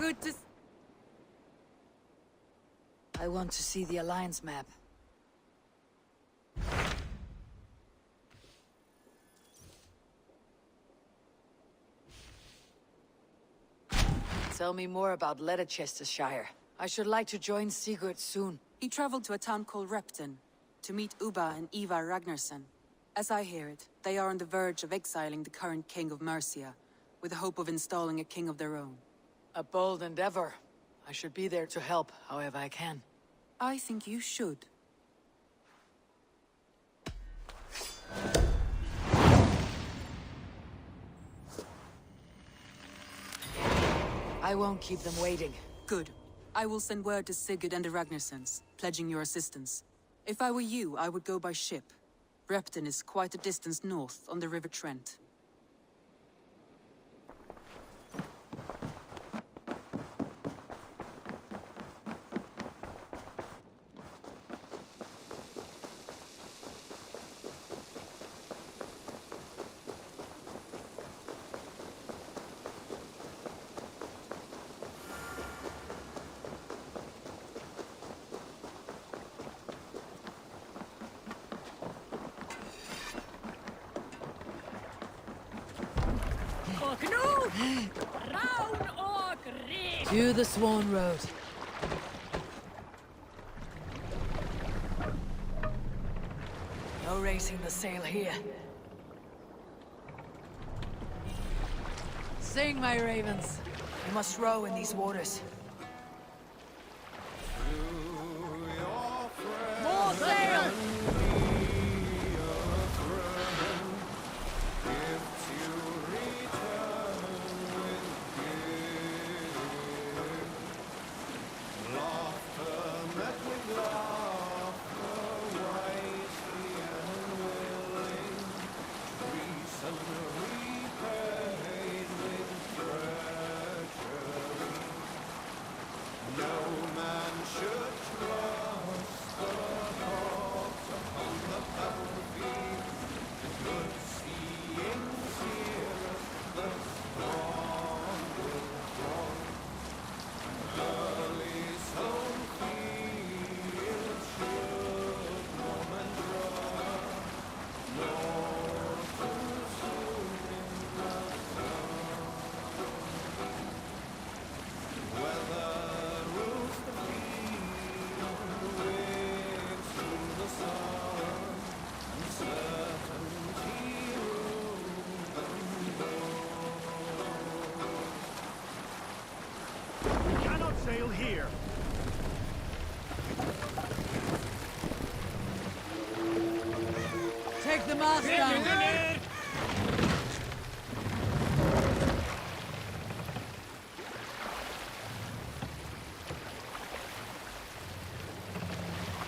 Good to... I want to see the Alliance map. Tell me more about Leicestershire. I should like to join Sigurd soon. He traveled to a town called Repton to meet Ubba and Ivar Ragnarsson. As I hear it, they are on the verge of exiling the current king of Mercia, with the hope of installing a king of their own. A bold endeavor. I should be there to help, however I can. I think you should. I won't keep them waiting. Good. I will send word to Sigurd and the Ragnarssons, pledging your assistance. If I were you, I would go by ship. Repton is quite a distance north, on the River Trent. To the Swan Road. No raising the sail here. Sing, my ravens. You must row in these waters. More sail! Sail here. Take the mast down.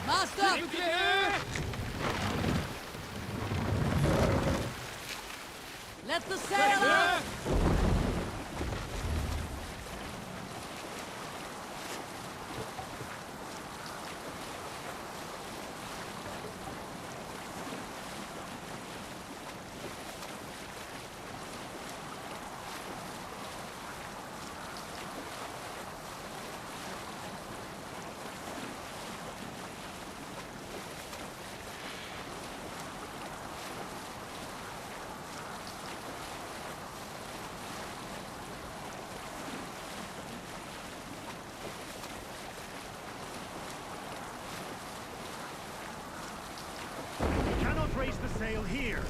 Mast up! Let the sail out! Raise the sail here.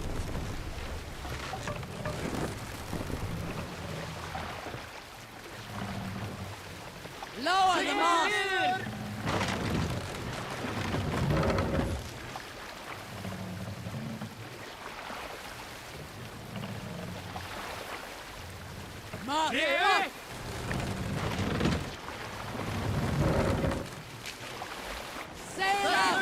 Lower the mast! Mast up! Sail up!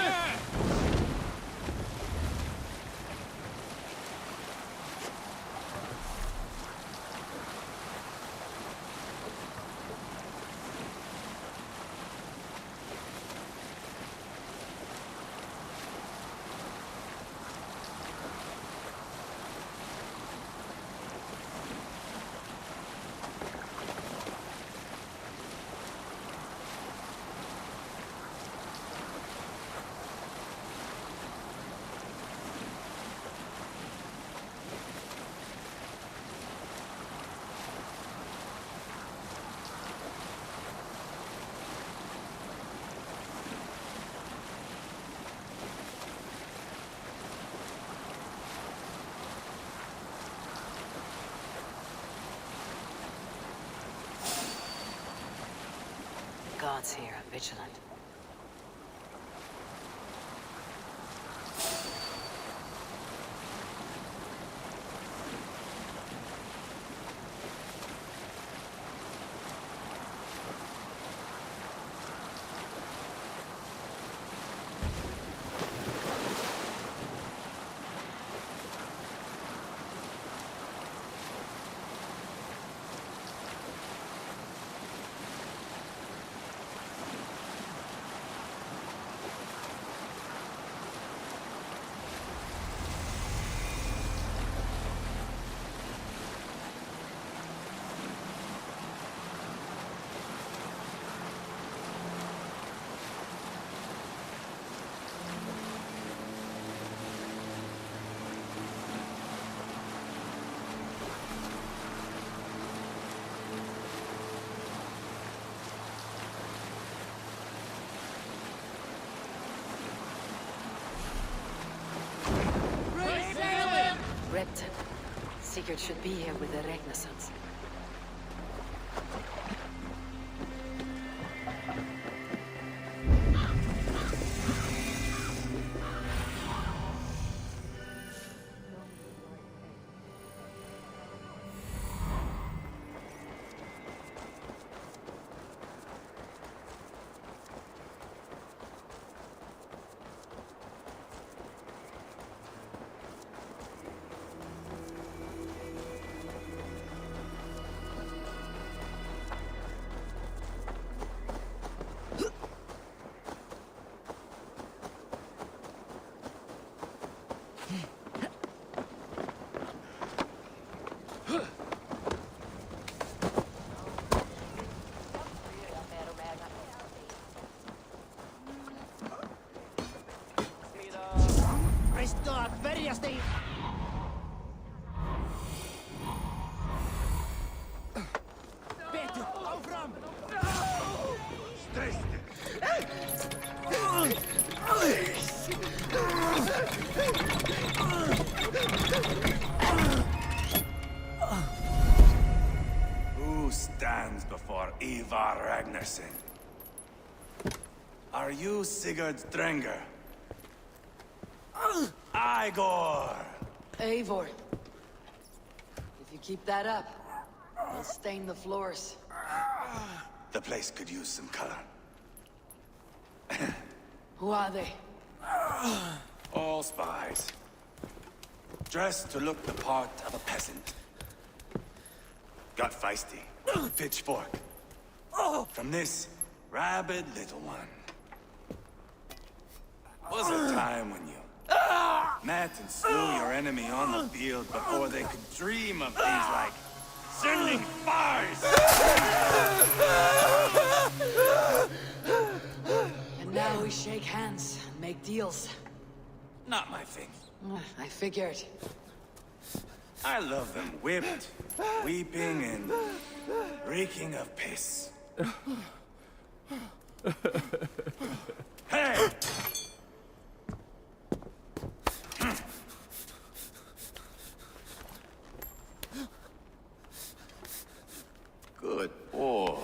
gods here are vigilant. Repton. Sigurd should be here with the Renaissance. Restart värjasti! Peter, hou fram! Who stands before Ivar Ragnarsson? Are you Sigurd Drenger? Igor! Eivor. If you keep that up, you'll stain the floors. The place could use some color. Who are they? All spies. Dressed to look the part of a peasant. Got feisty. Pitchfork. From this rabid little one. Was a time when you met and slew your enemy on the field before they could dream of things like sending fires. And now we shake hands and make deals. Not my thing. I figured. I love them whipped, weeping, and reeking of piss. Hey! Good boy.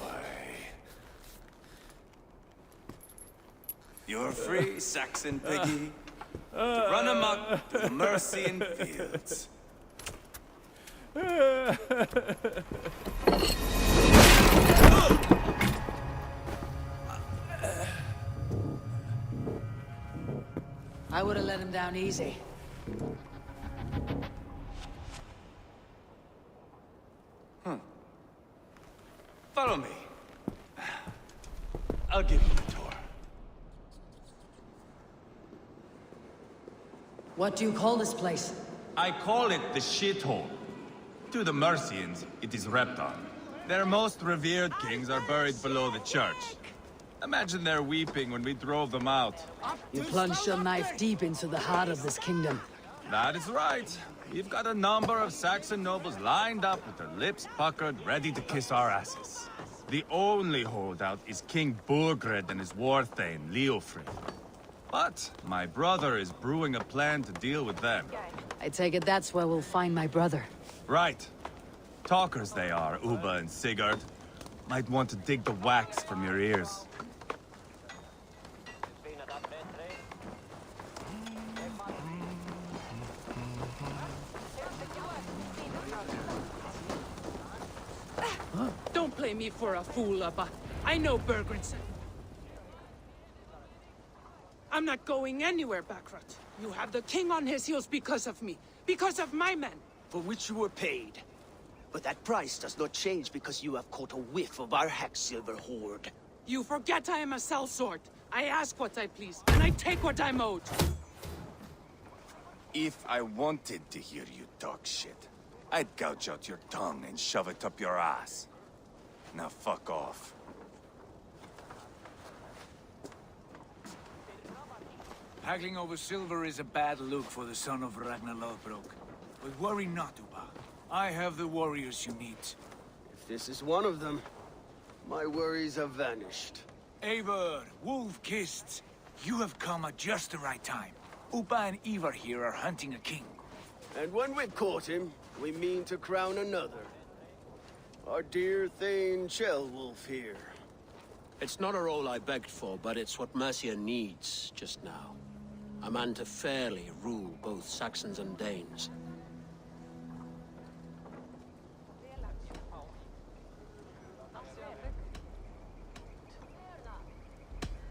You're free, Saxon piggy, to run amok to the Mercian fields. I would have let him down easy. Follow me. I'll give you a tour. What do you call this place? I call it the shithole. To the Mercians, it is Repton. Their most revered kings are buried below the church. Imagine their weeping when we drove them out. You plunged your knife deep into the heart of this kingdom. That is right. We've got a number of Saxon nobles lined up with their lips puckered, ready to kiss our asses. The only holdout is King Burgred and his war thane, Leofrid. But my brother is brewing a plan to deal with them. I take it that's where we'll find my brother. Right. Talkers they are, Uba and Sigurd. Might want to dig the wax from your ears. me for a fool, but I know Bergrensen. I'm not going anywhere, Backrot. You have the king on his heels because of me. Because of my men. For which you were paid. But that price does not change because you have caught a whiff of our Hacksilver hoard. You forget I am a sellsword. I ask what I please, and I take what I'm owed. If I wanted to hear you talk shit, I'd gouge out your tongue and shove it up your ass. Now fuck off. Haggling over silver is a bad look for the son of Ragnar Lothbrok. But worry not, Uba. I have the warriors you need. If this is one of them, my worries have vanished. Eivor, Wolf-Kissed, you have come at just the right time. Uba and Ivar here are hunting a king. And when we've caught him, we mean to crown another. Our dear Thane Ceolwulf here. It's not a role I begged for, but it's what Mercia needs just now. A man to fairly rule both Saxons and Danes.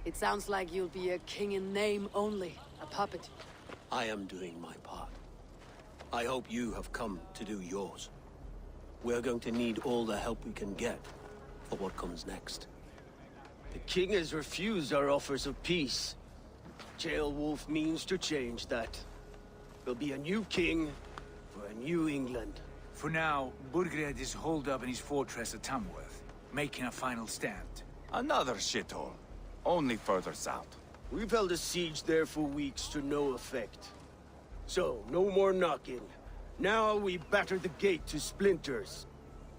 It sounds like you'll be a king in name only, a puppet. I am doing my part. I hope you have come to do yours. We're going to need all the help we can get for what comes next. The king has refused our offers of peace. Ceolwulf means to change that. There'll be a new king for a new England. For now, Burgred is holed up in his fortress at Tamworth, making a final stand. Another shithole. Only further south. We've held a siege there for weeks to no effect. So, no more knocking. Now we batter the gate to splinters.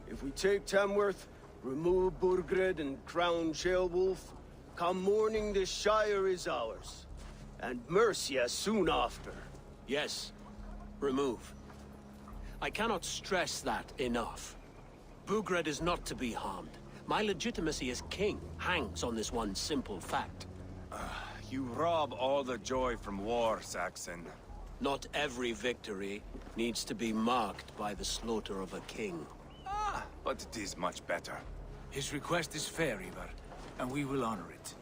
If we take Tamworth, remove Burgred and crown Ceolwulf, come morning the Shire is ours. And Mercia soon after. Yes, remove. I cannot stress that enough. Burgred is not to be harmed. My legitimacy as king hangs on this one simple fact. You rob all the joy from war, Saxon. Not every victory needs to be marked by the slaughter of a king. But it is much better. His request is fair, Ivar, and we will honor it.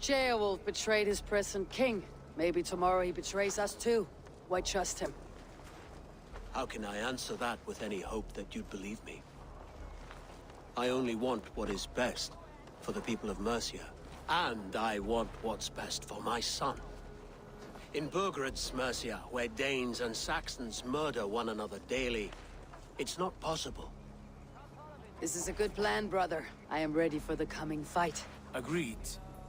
Ceolwulf betrayed his present king. Maybe tomorrow he betrays us too. Why trust him? How can I answer that with any hope that you'd believe me? I only want what is best for the people of Mercia. And I want what's best for my son. In Burgred's Mercia, where Danes and Saxons murder one another daily, it's not possible. This is a good plan, brother. I am ready for the coming fight. Agreed.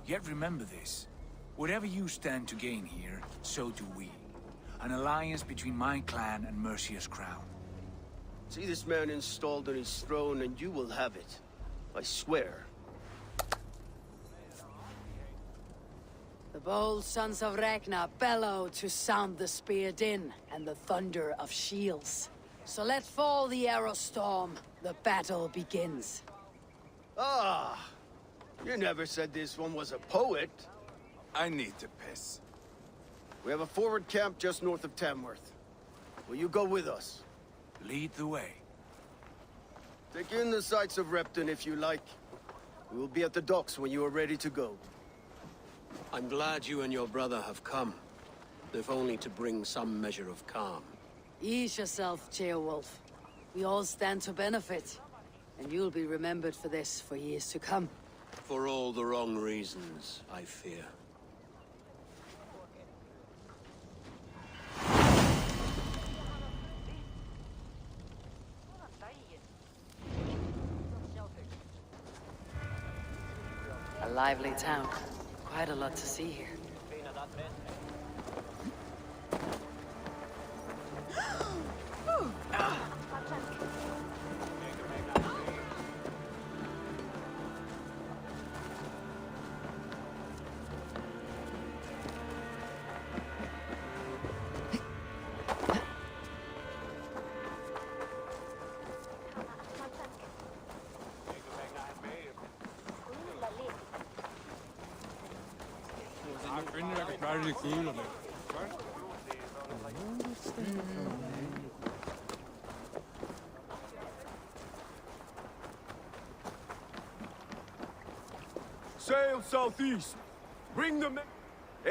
Yet remember this. Whatever you stand to gain here, so do we. An alliance between my clan and Mercia's crown. See this man installed on his throne and you will have it. I swear. The bold sons of Ragnar bellow to sound the spear din and the thunder of shields. So let fall the arrow storm. The battle begins. Ah! You never said this one was a poet. I need to piss. We have a forward camp just north of Tamworth. Will you go with us? Lead the way. Take in the sights of Repton if you like. We will be at the docks when you are ready to go. I'm glad you and your brother have come, if only to bring some measure of calm. Ease yourself, Ceolwulf. We all stand to benefit. And you'll be remembered for this for years to come. For all the wrong reasons, I fear. A lively town. Quite a lot to see here. Sail southeast. Bring them in.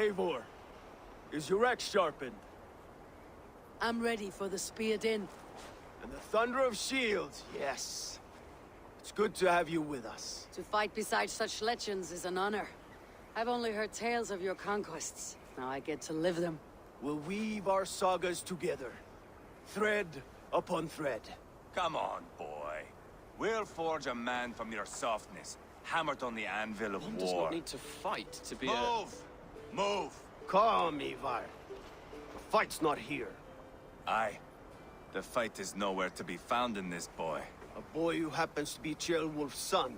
Eivor, is your axe sharpened? I'm ready for the spear din. And the thunder of shields, yes. It's good to have you with us. To fight beside such legends is an honor. I've only heard tales of your conquests. Now I get to live them. We'll weave our sagas together. Thread upon thread. Come on, boy. We'll forge a man from your softness, hammered on the anvil of One war. does not need to fight to be Move! Move! Calm, Ivar. The fight's not here. Aye. The fight is nowhere to be found in this boy. A boy who happens to be Ceolwulf's son.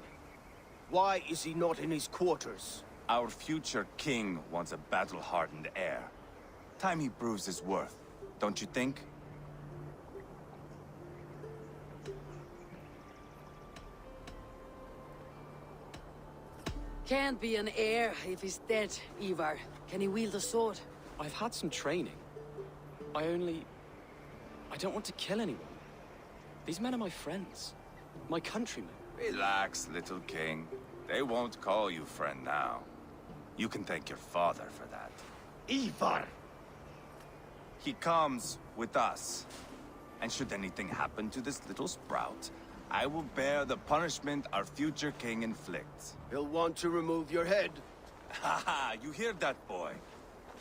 Why is he not in his quarters? Our future king wants a battle-hardened heir. Time he proves his worth, don't you think? Can't be an heir if he's dead, Ivar. Can he wield a sword? I've had some training. I don't want to kill anyone. These men are my friends. My countrymen. Relax, little king. They won't call you friend now. You can thank your father for that. Ivar! He comes with us. And should anything happen to this little sprout, I will bear the punishment our future king inflicts. He'll want to remove your head. Ha ha! You hear that, boy?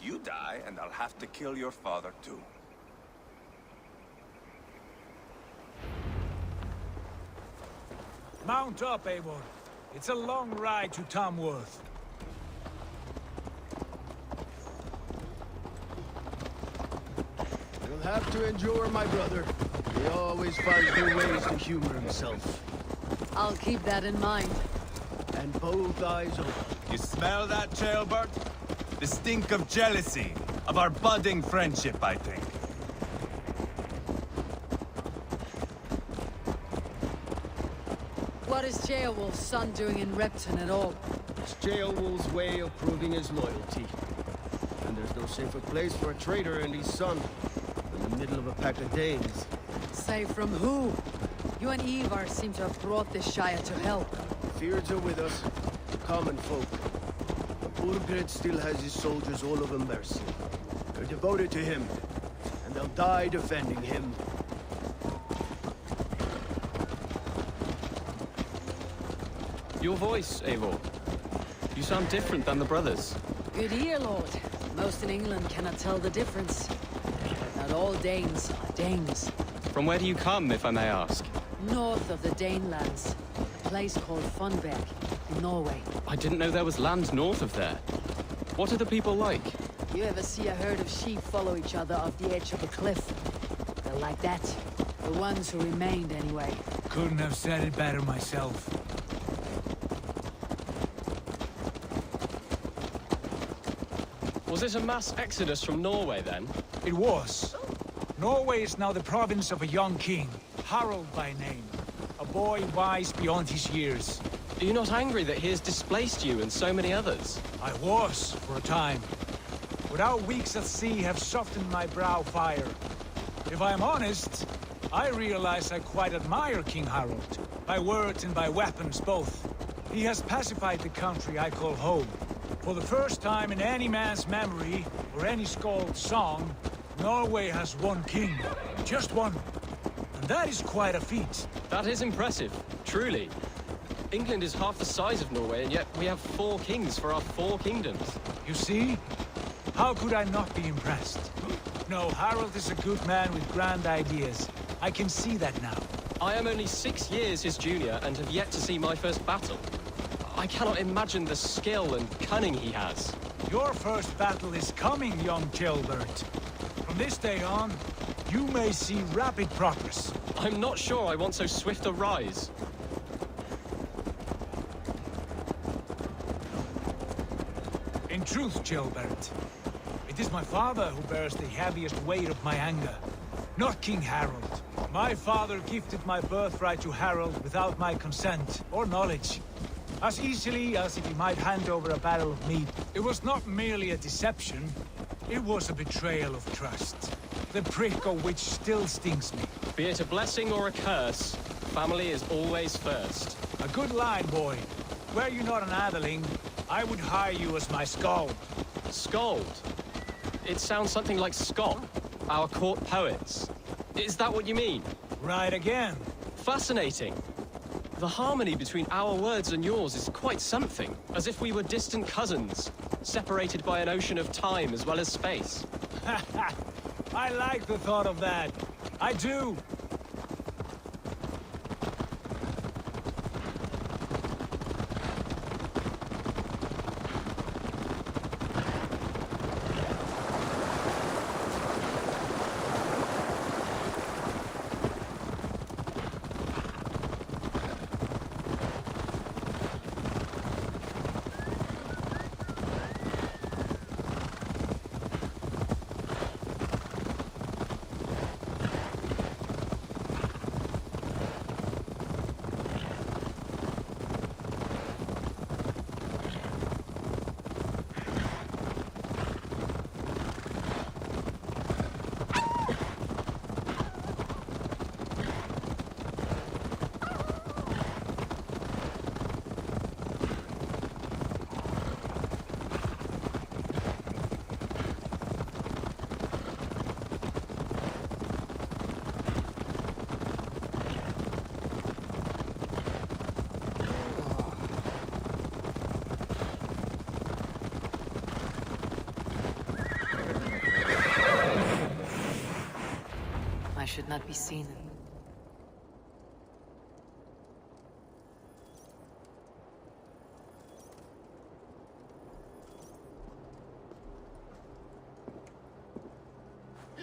You die, and I'll have to kill your father, too. Mount up, Eivor. It's a long ride to Tamworth. You'll have to endure, my brother. He always finds new ways to humor himself. I'll keep that in mind. And both eyes open. You smell that, Ceolbert? The stink of jealousy, of our budding friendship, I think. What is Ceolwulf's son doing in Repton at all? It's Ceolwulf's way of proving his loyalty. And there's no safer place for a traitor and his son than the middle of a pack of Danes. Safe from who? You and Ivar seem to have brought this Shire to hell. Fears are with us, the common folk. But Burgred still has his soldiers all over Mercia. They're devoted to him, and they'll die defending him. Your voice, Eivor. You sound different than the brothers. Good ear, Lord. Most in England cannot tell the difference. Not all Danes are Danes. From where do you come, if I may ask? North of the Danelands. A place called Funberg, in Norway. I didn't know there was land north of there. What are the people like? You ever see a herd of sheep follow each other off the edge of a cliff? They're like that. The ones who remained, anyway. Couldn't have said it better myself. Was it a mass exodus from Norway, then? It was. Norway is now the province of a young king, Harald by name. A boy wise beyond his years. Are you not angry that he has displaced you and so many others? I was, for a time. But our weeks at sea have softened my brow fire. If I am honest, I realize I quite admire King Harald. By words and by weapons both. He has pacified the country I call home. For the first time in any man's memory, or any skald's song, Norway has one king. Just one. And that is quite a feat. That is impressive, truly. England is half the size of Norway, and yet we have 4 kings for our 4 kingdoms. You see? How could I not be impressed? No, Harald is a good man with grand ideas. I can see that now. I am only 6 years his junior and have yet to see my first battle. I cannot imagine the skill and cunning he has. Your first battle is coming, young Ceolbert. From this day on, you may see rapid progress. I'm not sure I want so swift a rise. In truth, Ceolbert, it is my father who bears the heaviest weight of my anger, not King Harald. My father gifted my birthright to Harald without my consent or knowledge. as easily as if he might hand over a barrel of meat. It was not merely a deception, it was a betrayal of trust. The prick of which still stings me. Be it a blessing or a curse, family is always first. A good line, boy. Were you not an atheling, I would hire you as my skald. Skald? It sounds something like Scott, our court poets. Is that what you mean? Right again. Fascinating. The harmony between our words and yours is quite something. As if we were distant cousins, separated by an ocean of time as well as space. I like the thought of that. I do. I should not be seen.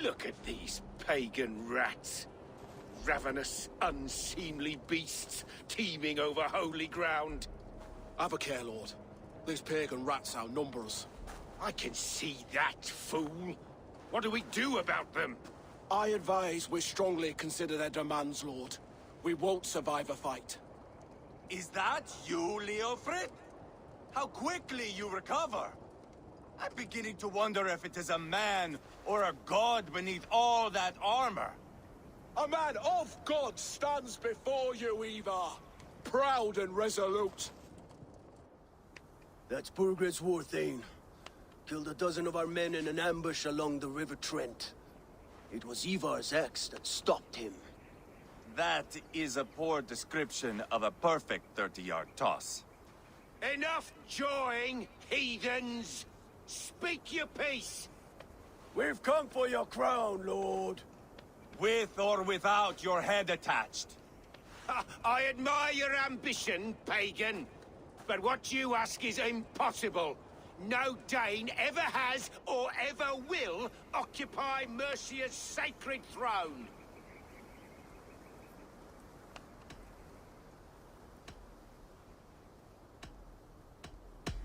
Look at these pagan rats. Ravenous, unseemly beasts teeming over holy ground. Have a care, Lord. These pagan rats outnumber us. I can see that, fool. What do we do about them? I advise we strongly consider their demands, Lord. We won't survive a fight. Is that you, Leofrid? How quickly you recover! I'm beginning to wonder if it is a man or a god beneath all that armor. A man of God stands before you, Ivar. Proud and resolute. That's Burgred's Warthane. Killed a dozen of our men in an ambush along the River Trent. It was Ivar's axe that stopped him. That is a poor description of a perfect 30-yard toss. Enough jawing, heathens! Speak your piece! We've come for your crown, Lord. With or without your head attached. I admire your ambition, pagan. But what you ask is impossible. No Dane ever has or ever will occupy Mercia's sacred throne.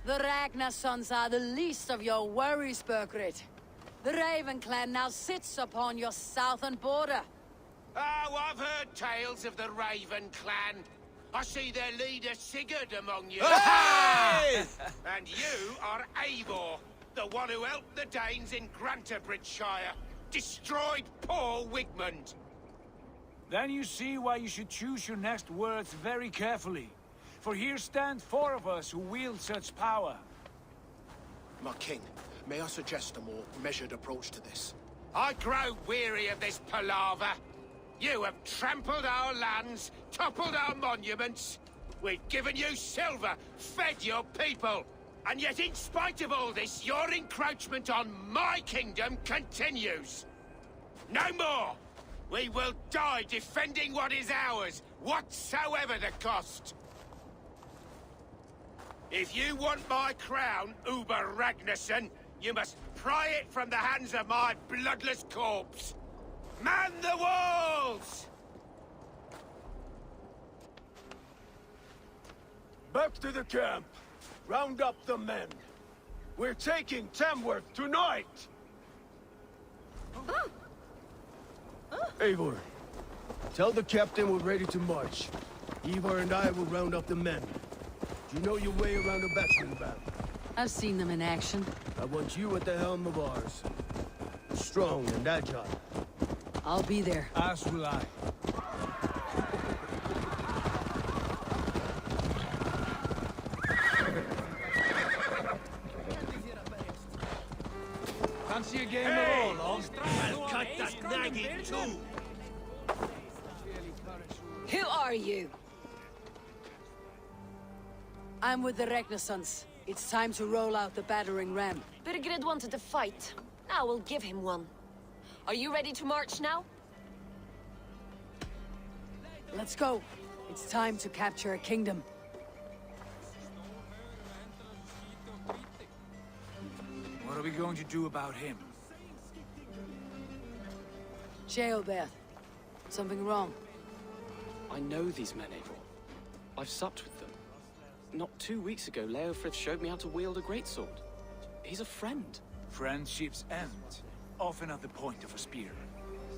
The Ragnar sons are the least of your worries, Burgred. The Raven clan now sits upon your southern border. Oh, I've heard tales of the Raven clan. I see their leader Sigurd among you. Hey! And you are Eivor, the one who helped the Danes in Grantabridgeshire. Destroyed poor Wigmund. Then you see why you should choose your next words very carefully. For here stand 4 of us who wield such power. My king, may I suggest a more measured approach to this? I grow weary of this palaver. You have trampled our lands, toppled our monuments. We've given you silver, fed your people. And yet in spite of all this, your encroachment on my kingdom continues. No more! We will die defending what is ours, whatsoever the cost. If you want my crown, Uber Ragnarsson, you must pry it from the hands of my bloodless corpse. Man the walls! Back to the camp. Round up the men. We're taking Tamworth tonight! Eivor, tell the captain we're ready to march. Ivar and I will round up the men. You know your way around a battering ram. I've seen them in action. I want you at the helm of ours. Strong and agile. I'll be there. As will I. Fancy a game of all, I'll cut that nagging too! Who are you? I'm with the Renaissance. It's time to roll out the battering ram. Birgrid wanted to fight. Now we'll give him one. Are you ready to march now? Let's go. It's time to capture a kingdom. What are we going to do about him? Sheobeth. Something wrong? I know these men, Eivor. I've supped with them. Not 2 weeks ago, Leofrith showed me how to wield a greatsword. He's a friend. Friendships end, often at the point of a spear.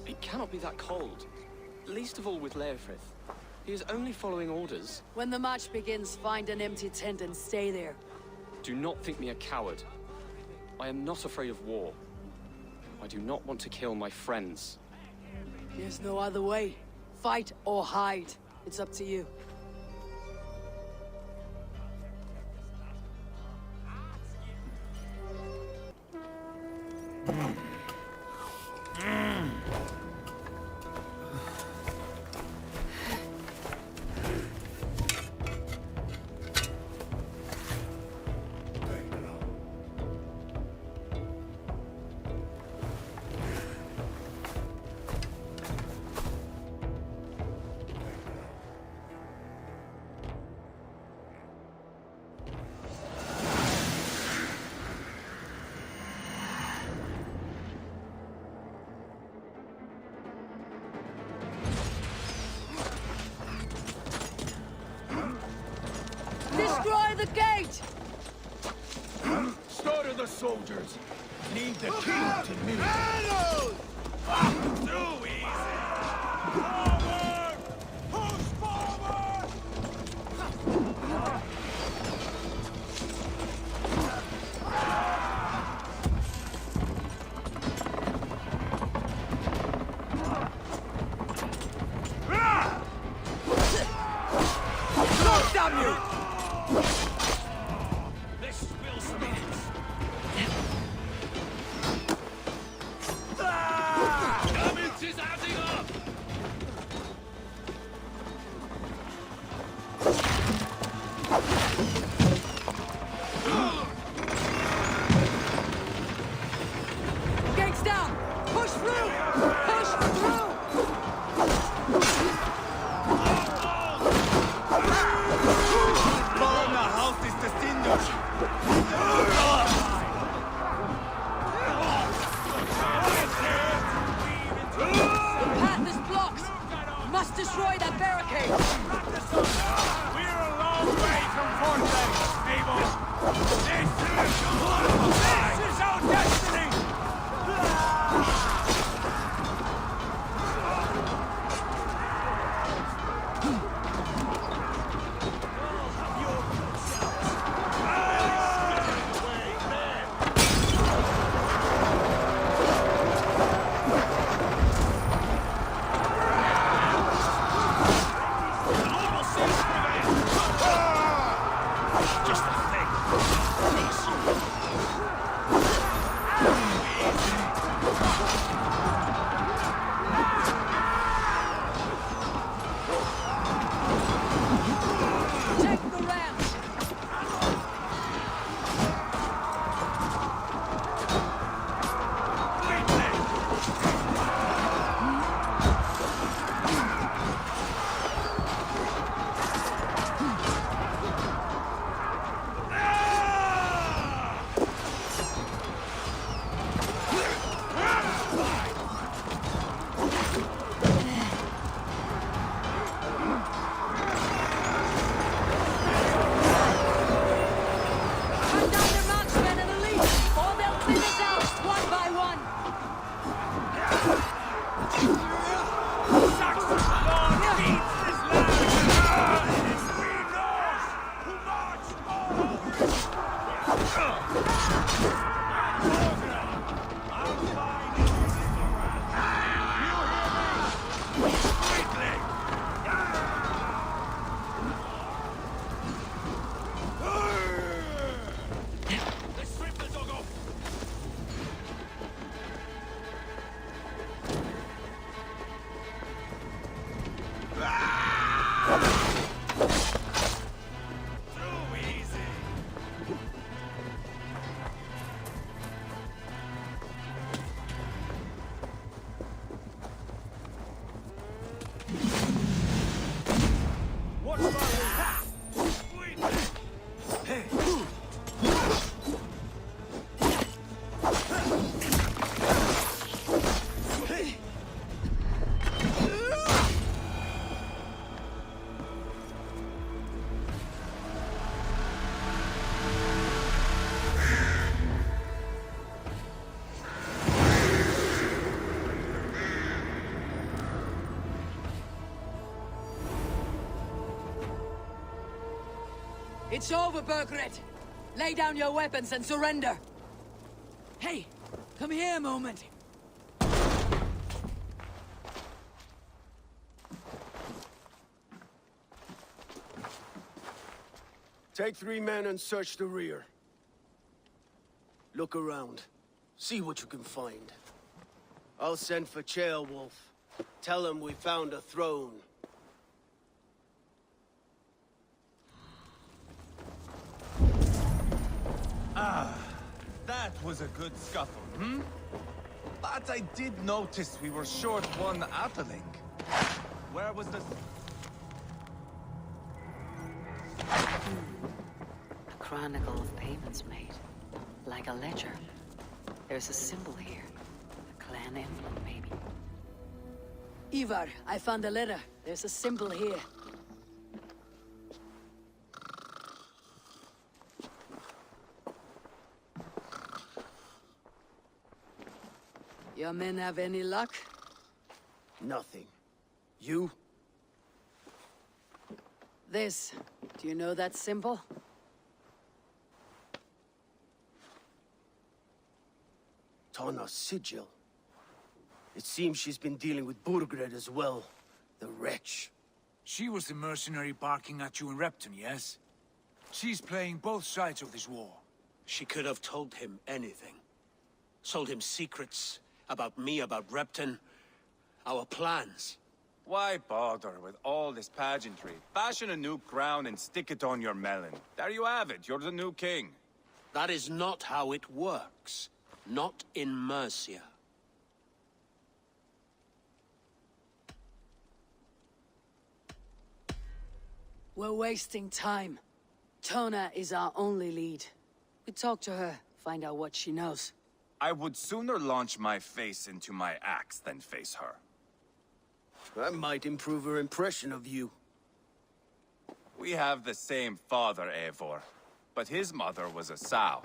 It cannot be that cold. Least of all with Leofrith. He is only following orders. When the march begins, find an empty tent and stay there. Do not think me a coward. I am not afraid of war. I do not want to kill my friends. There's no other way. Fight or hide. It's up to you. Destroy the gate! Slaughter the soldiers! Lead the king to me! Too easy! Forward! Push forward! Look, damn you! This will speed. Damage is adding up! Gates down! Push through! Push through! Ball in the house is distinguished! The path is blocked! You must destroy that barricade! We're a long way from Fortress, Abel! This is our destiny! Just a thing. It's over, Burgred! Lay down your weapons and surrender! Hey, come here a moment. Take 3 men and search the rear. Look around. See what you can find. I'll send for Ceolwulf. Tell him we found a throne. That was a good scuffle, hmm? But I did notice we were short one atheling. Where was the... A chronicle of payments made. Like a ledger. There's a symbol here. A clan emblem, maybe. Ivar, I found a letter. There's a symbol here. Your men have any luck? Nothing. You? This. Do you know that symbol? Tana's sigil. It seems she's been dealing with Burgred as well. The wretch. She was the mercenary barking at you in Repton, yes? She's playing both sides of this war. She could have told him anything. Told him secrets about me, about Repton, our plans. Why bother with all this pageantry? Fashion a new crown and stick it on your melon. There you have it, you're the new king. That is not how it works. Not in Mercia. We're wasting time. Tona is our only lead. We talk to her, find out what she knows. I would sooner launch my face into my axe than face her. That might improve her impression of you. We have the same father, Eivor, but his mother was a sow.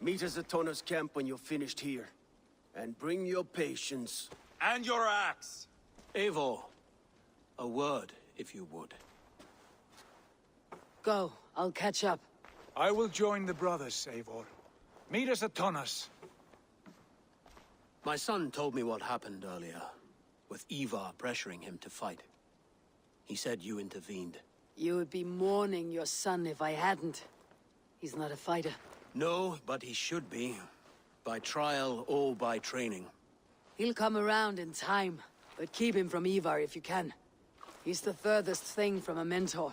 Meet us at Tona's camp when you're finished here. And bring your patience. And your axe! Eivor, a word, if you would. Go, I'll catch up. I will join the brothers, Eivor. Meet us at Tonas. My son told me what happened earlier, with Ivar pressuring him to fight. He said you intervened. You would be mourning your son if I hadn't. He's not a fighter. No, but he should be. By trial or by training. He'll come around in time, but keep him from Ivar if you can. He's the furthest thing from a mentor.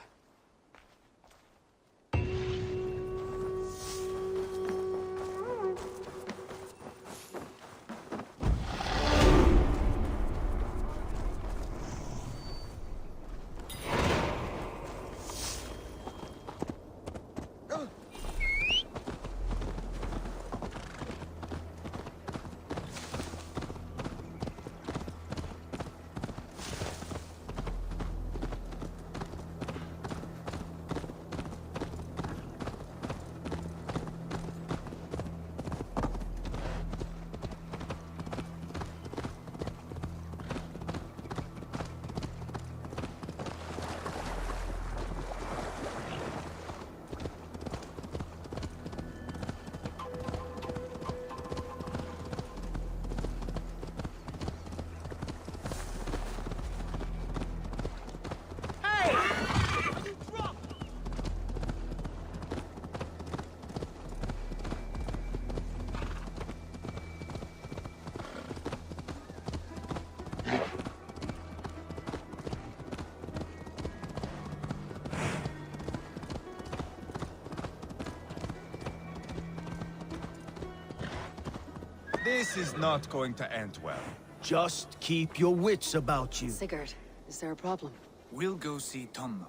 This is not going to end well. Just keep your wits about you. Sigurd, is there a problem? We'll go see Tonna.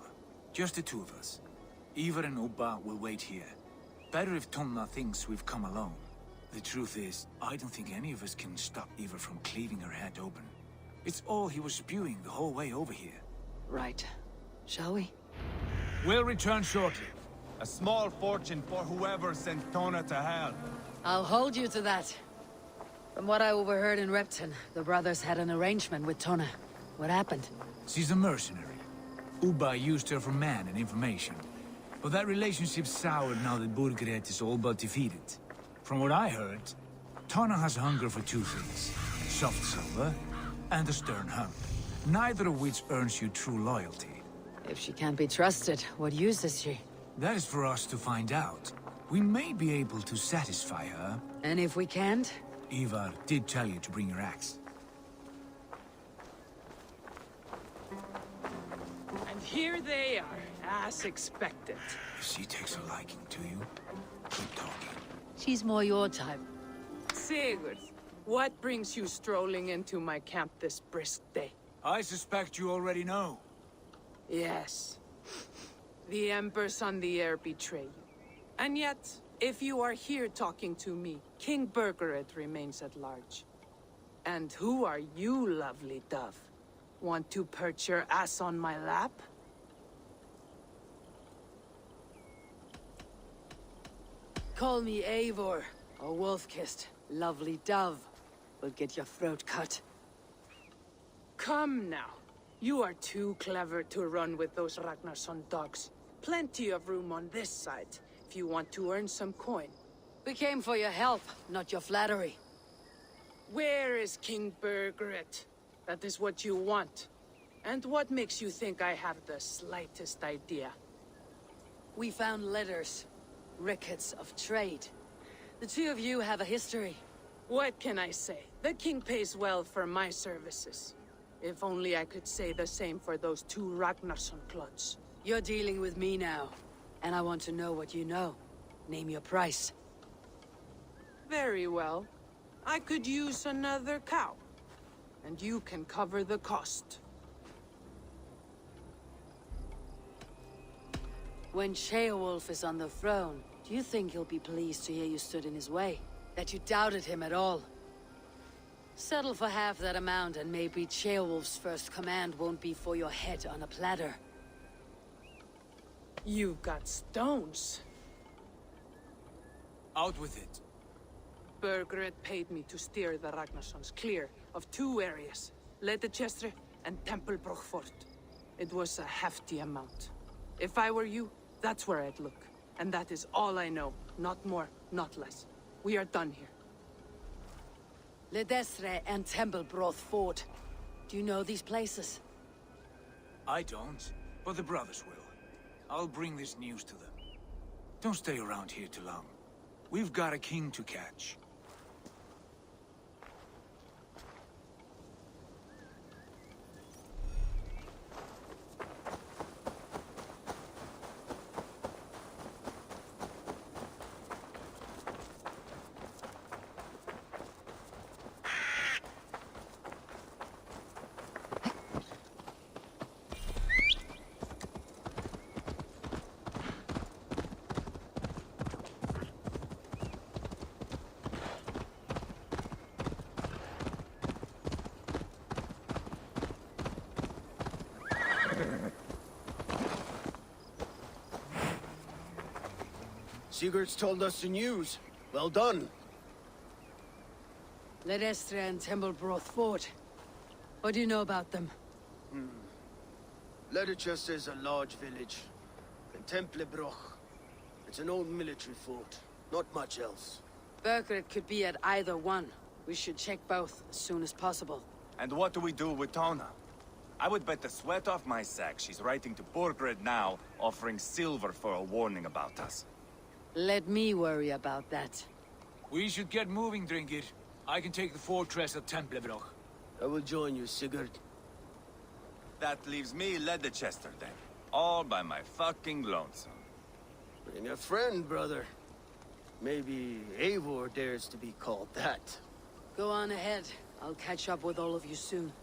Just the two of us. Ivar and Ubba will wait here. Better if Tonna thinks we've come alone. The truth is, I don't think any of us can stop Ivar from cleaving her head open. It's all he was spewing the whole way over here. Right. Shall we? We'll return shortly. A small fortune for whoever sent Tona to hell. I'll hold you to that. From what I overheard in Repton, the brothers had an arrangement with Tona. What happened? She's a mercenary. Ubba used her for man and information. But that relationship soured now that Burgred is all but defeated. From what I heard, Tana has hunger for two things. Soft silver and a stern hump. Neither of which earns you true loyalty. If she can't be trusted, what use is she? That is for us to find out. We may be able to satisfy her. And if we can't? Ivar did tell you to bring your axe. And here they are, as expected. She takes a liking to you. Good talking. She's more your type. Sigurd, what brings you strolling into my camp this brisk day? I suspect you already know. Yes. The Embers on the air betray you. And yet, if you are here talking to me, King Burgred remains at large. And who are you, lovely dove? Want to perch your ass on my lap? Call me Eivor, or Wolf-Kissed. Lovely dove. Will get your throat cut. Come now. You are too clever to run with those Ragnarsson dogs. Plenty of room on this side, if you want to earn some coin. We came for your help, not your flattery. Where is King Burgred? That is what you want. And what makes you think I have the slightest idea? We found letters. Records of trade. The two of you have a history. What can I say? The king pays well for my services. If only I could say the same for those two Ragnarsson clods. You're dealing with me now, and I want to know what you know. Name your price. Very well. I could use another cow. And you can cover the cost. When Sheolwulf is on the throne, do you think he'll be pleased to hear you stood in his way? That you doubted him at all? Settle for half that amount and maybe Sheolwulf's first command won't be for your head on a platter. You've got stones. Out with it. Burgred paid me to steer the Ragnarssons clear of two areas, Ledechestre and Tempelbroch Fort. It was a hefty amount. If I were you, that's where I'd look. And that is all I know. Not more, not less. We are done here. Ledestre and Tempelbroch Fort. Do you know these places? I don't, but the brothers will. I'll bring this news to them. Don't stay around here too long. We've got a king to catch. Sigurd's told us the news. Well done. Ledestre and Tempelbroch Fort. What do you know about them? Ledechestre is a large village. And Tempelbroch, it's an old military fort. Not much else. Burgred could be at either one. We should check both as soon as possible. And what do we do with Tona? I would bet the sweat off my sack she's writing to Burgred now, offering silver for a warning about us. Let me worry about that. We should get moving, Drinkit. I can take the fortress of Tempelbroch. I will join you, Sigurd. That leaves me Ledechestre then. All by my fucking lonesome. Bring a friend, brother. Maybe Eivor dares to be called that. Go on ahead. I'll catch up with all of you soon.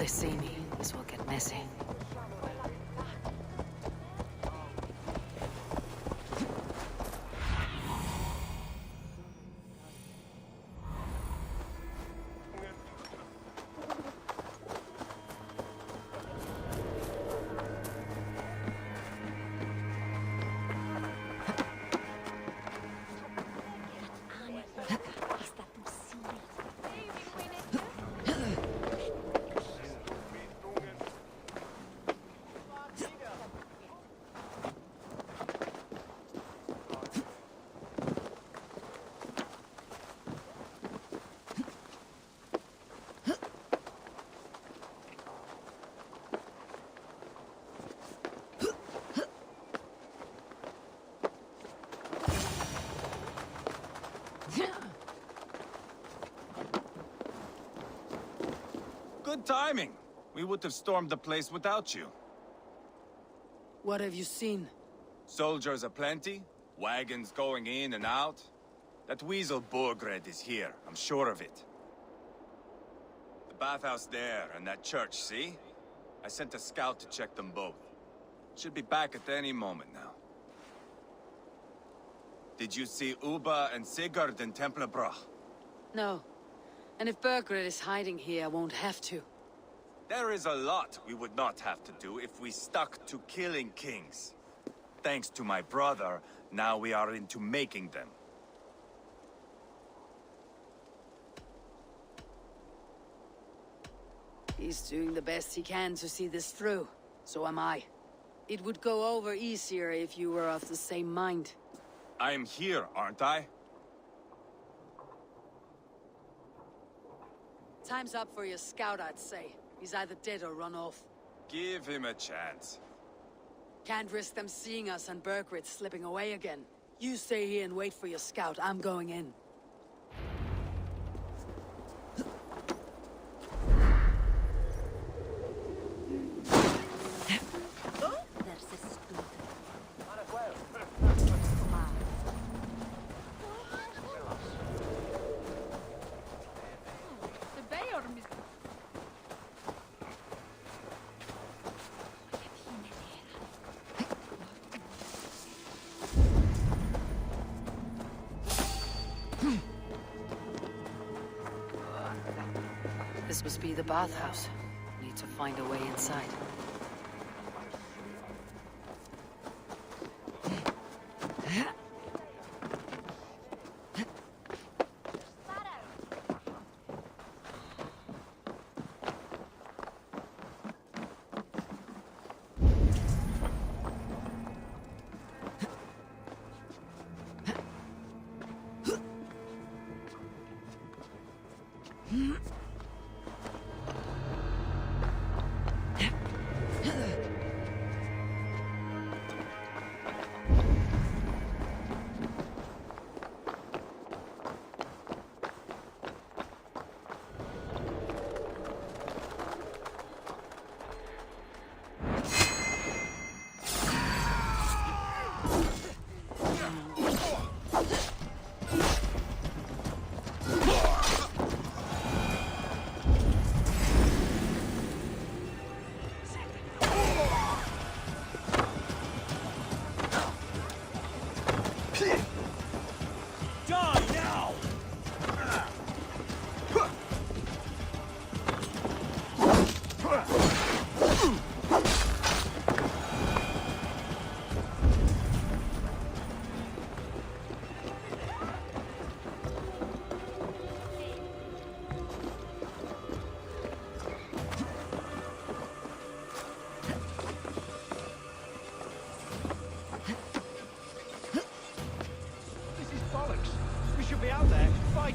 they see me, this will get messy. Good timing. We would have stormed the place without you. What have you seen? Soldiers aplenty, wagons going in and out. That weasel Borgred is here, I'm sure of it. The bathhouse there and that church, see? I sent a scout to check them both. Should be back at any moment now. Did you see Uba and Sigurd in Templebrach? No. And if Burgred is hiding here, I won't have to. There is a lot we would not have to do if we stuck to killing kings. Thanks to my brother, now we are into making them. He's doing the best he can to see this through. So am I. It would go over easier if you were of the same mind. I am here, aren't I? Time's up for your scout, I'd say. He's either dead or run off. Give him a chance. Can't risk them seeing us and Burgred slipping away again. You stay here and wait for your scout. I'm going in. This must be the bathhouse. Need to find a way inside.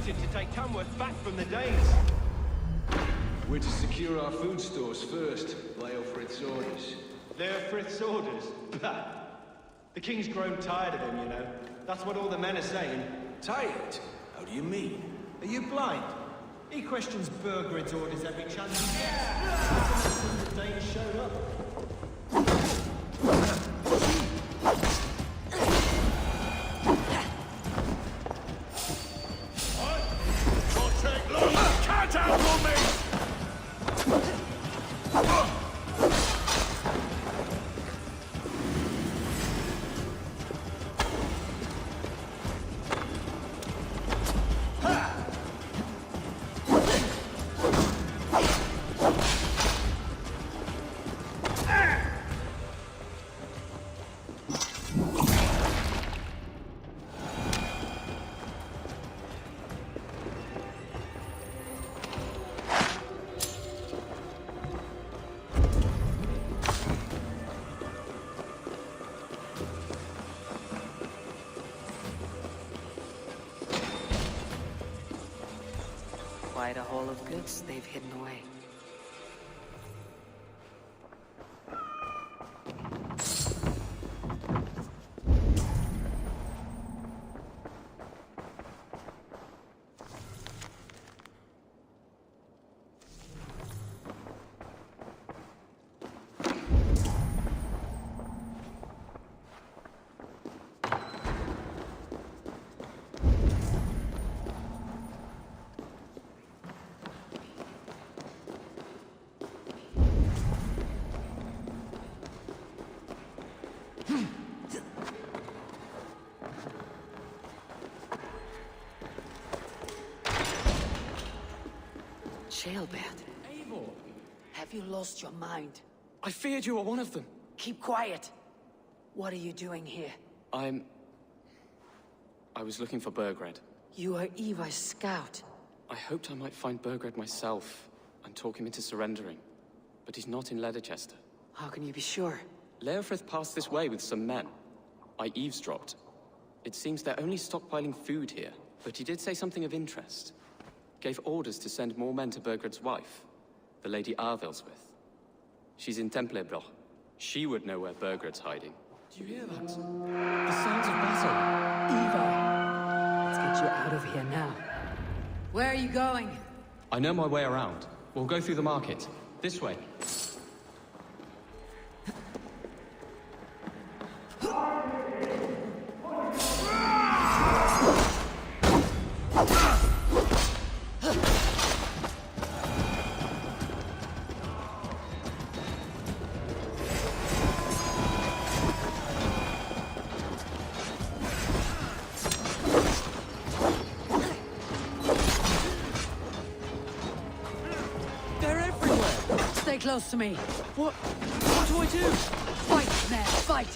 To take Tamworth back from the Danes. We're to secure our food stores first, Leofrith's orders. Leofrith's orders? Blah. The king's grown tired of him, you know. That's what all the men are saying. Tired? How do you mean? Are you blind? He questions Burgred's orders every chance he gets. Since the Danes showed up. quite a haul of goods they've hidden away. Jailbird. Eivor! Have you lost your mind? I feared you were one of them. Keep quiet! What are you doing here? I was looking for Burgred. You are Eva's scout. I hoped I might find Burgred myself and talk him into surrendering. But he's not in Leicester. How can you be sure? Leofrith passed this way with some men. I eavesdropped. It seems they're only stockpiling food here, but he did say something of interest. Gave orders to send more men to Burgred's wife, the Lady Arvilswith. She's in Templebroch. She would know where Burgred's hiding. Do you hear that? The sounds of battle. Eva! Let's get you out of here now. Where are you going? I know my way around. We'll go through the market. This way. Stay close to me. What do I do? Fight, man, fight!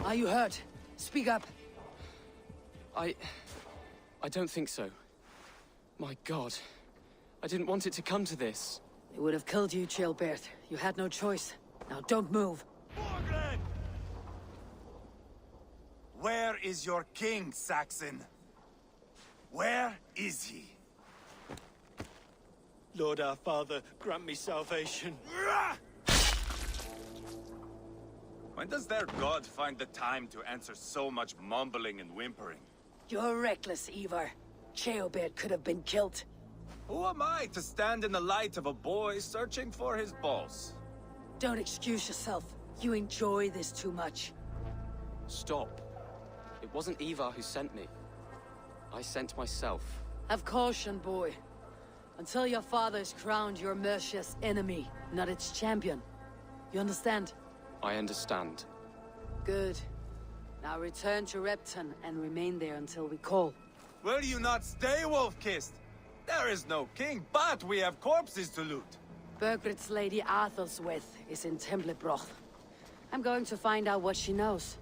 Are you hurt? Speak up. I don't think so. My God. I didn't want it to come to this. They would have killed you, Jailbird. You had no choice. Now don't move. Where is your king, Saxon? Where is he? Lord our Father, grant me salvation. When does their god find the time to answer so much mumbling and whimpering? You're reckless, Ivar. Jailbird could have been killed. Who am I to stand in the light of a boy searching for his balls? Don't excuse yourself. You enjoy this too much. Stop. It wasn't Ivar who sent me. I sent myself. Have caution, boy. Until your father is crowned your Mercia's enemy, not its champion. You understand? I understand. Good. Now return to Repton and remain there until we call. Will you not stay, Wolf-Kissed? There is no king, but we have corpses to loot. Burgred's Lady Arthelswith is in Templebroch. I'm going to find out what she knows.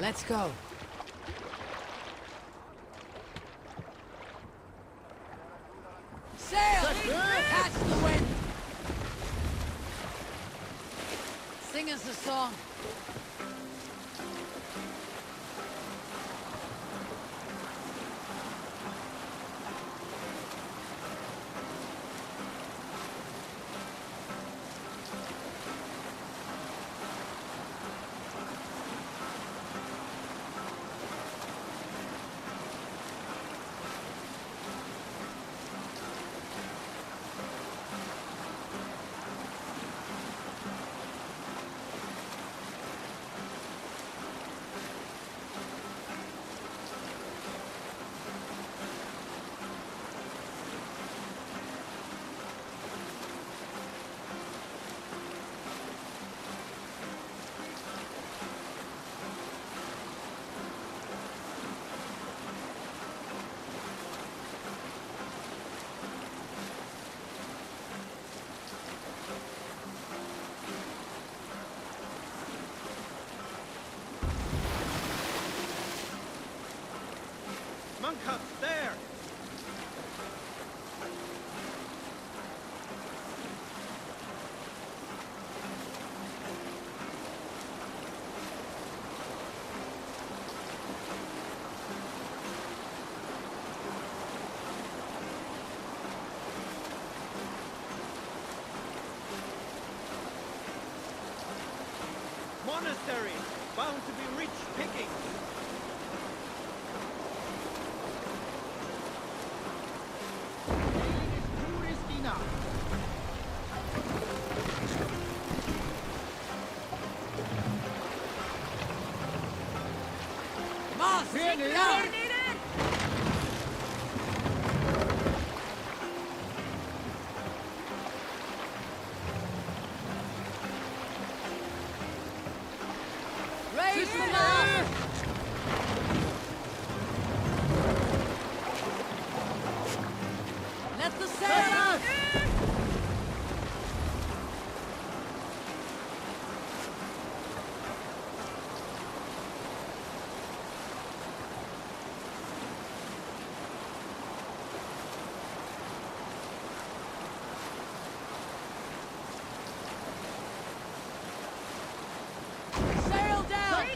Let's go. Sail! Catch the wind! Sing us a song. Monk hut, there! Monastery, bound to be rich pickings. Raise the mast! Let the sail out! Sail down!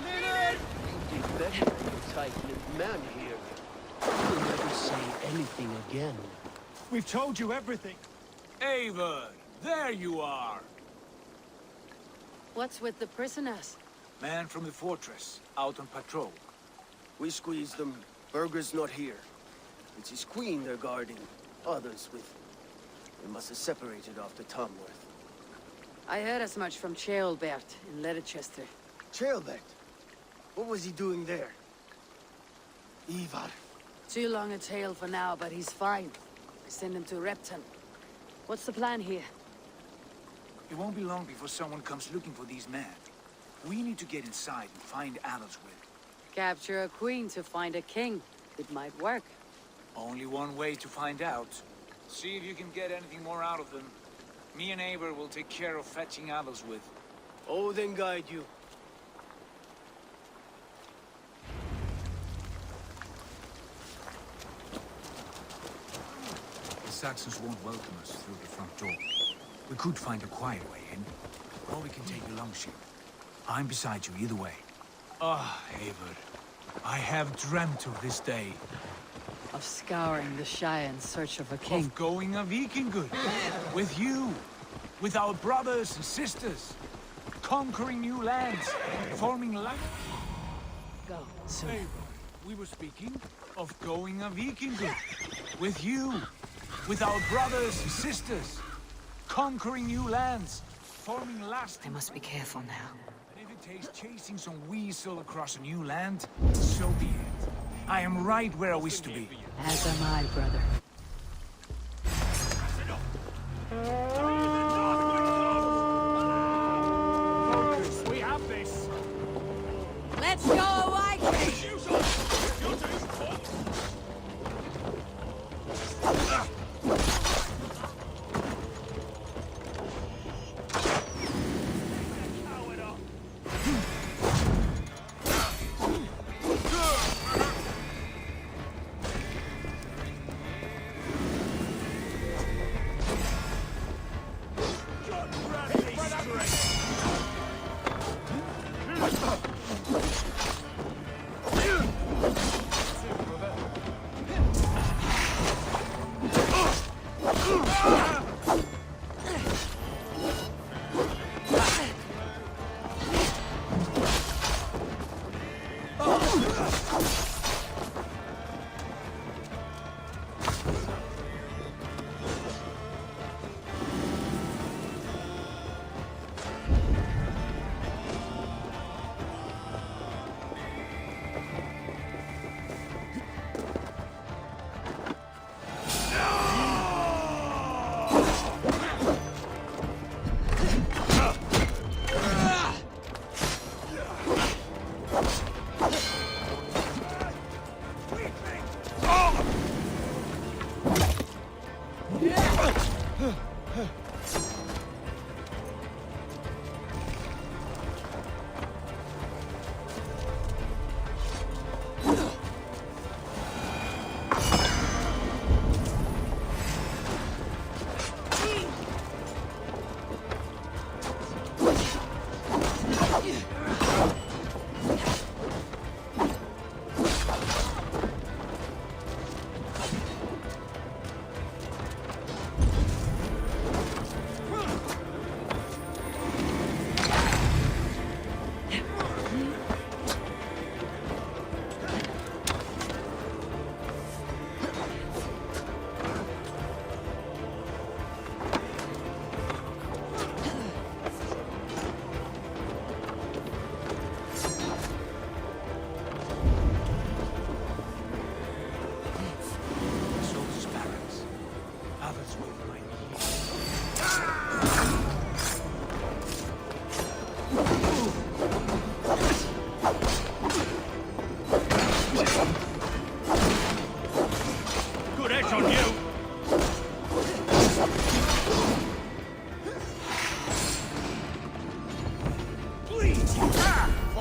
You'd better be tight-lipped man here. You'll never say anything again. We've told you everything. Eivor, there you are. What's with the prisoners? Man from the fortress, out on patrol. We squeezed them. Berger's not here. It's his queen they're guarding. Others with him. They must have separated after Tamworth. I heard as much from Ceolbert in Leicester. Ceolbert? What was he doing there? Ivar. Too long a tale for now, but he's fine. I send him to Repton. What's the plan here? It won't be long before someone comes looking for these men. We need to get inside and find Adelswyd. Capture a queen to find a king. It might work. Only one way to find out. See if you can get anything more out of them. Me and Eivor will take care of fetching Adelswyd. Odin guide you. The Saxons won't welcome us through the front door. We could find a quiet way in, or we can take the longship. I'm beside you either way. Ah, Eivor. I have dreamt of this day. Of scouring the Shire in search of a king. Of going a Vikingur. With you. With our brothers and sisters. Conquering new lands. Forming land. Go, soon. Eivor, we were speaking of going a Vikingur. With you. With our brothers and sisters. Conquering new lands. Forming lasting... I must be careful now. And if it takes chasing some weasel across a new land, so be it. I am right where I wish to be. As am I, brother. Focus, we have this. Let's go, Vikings!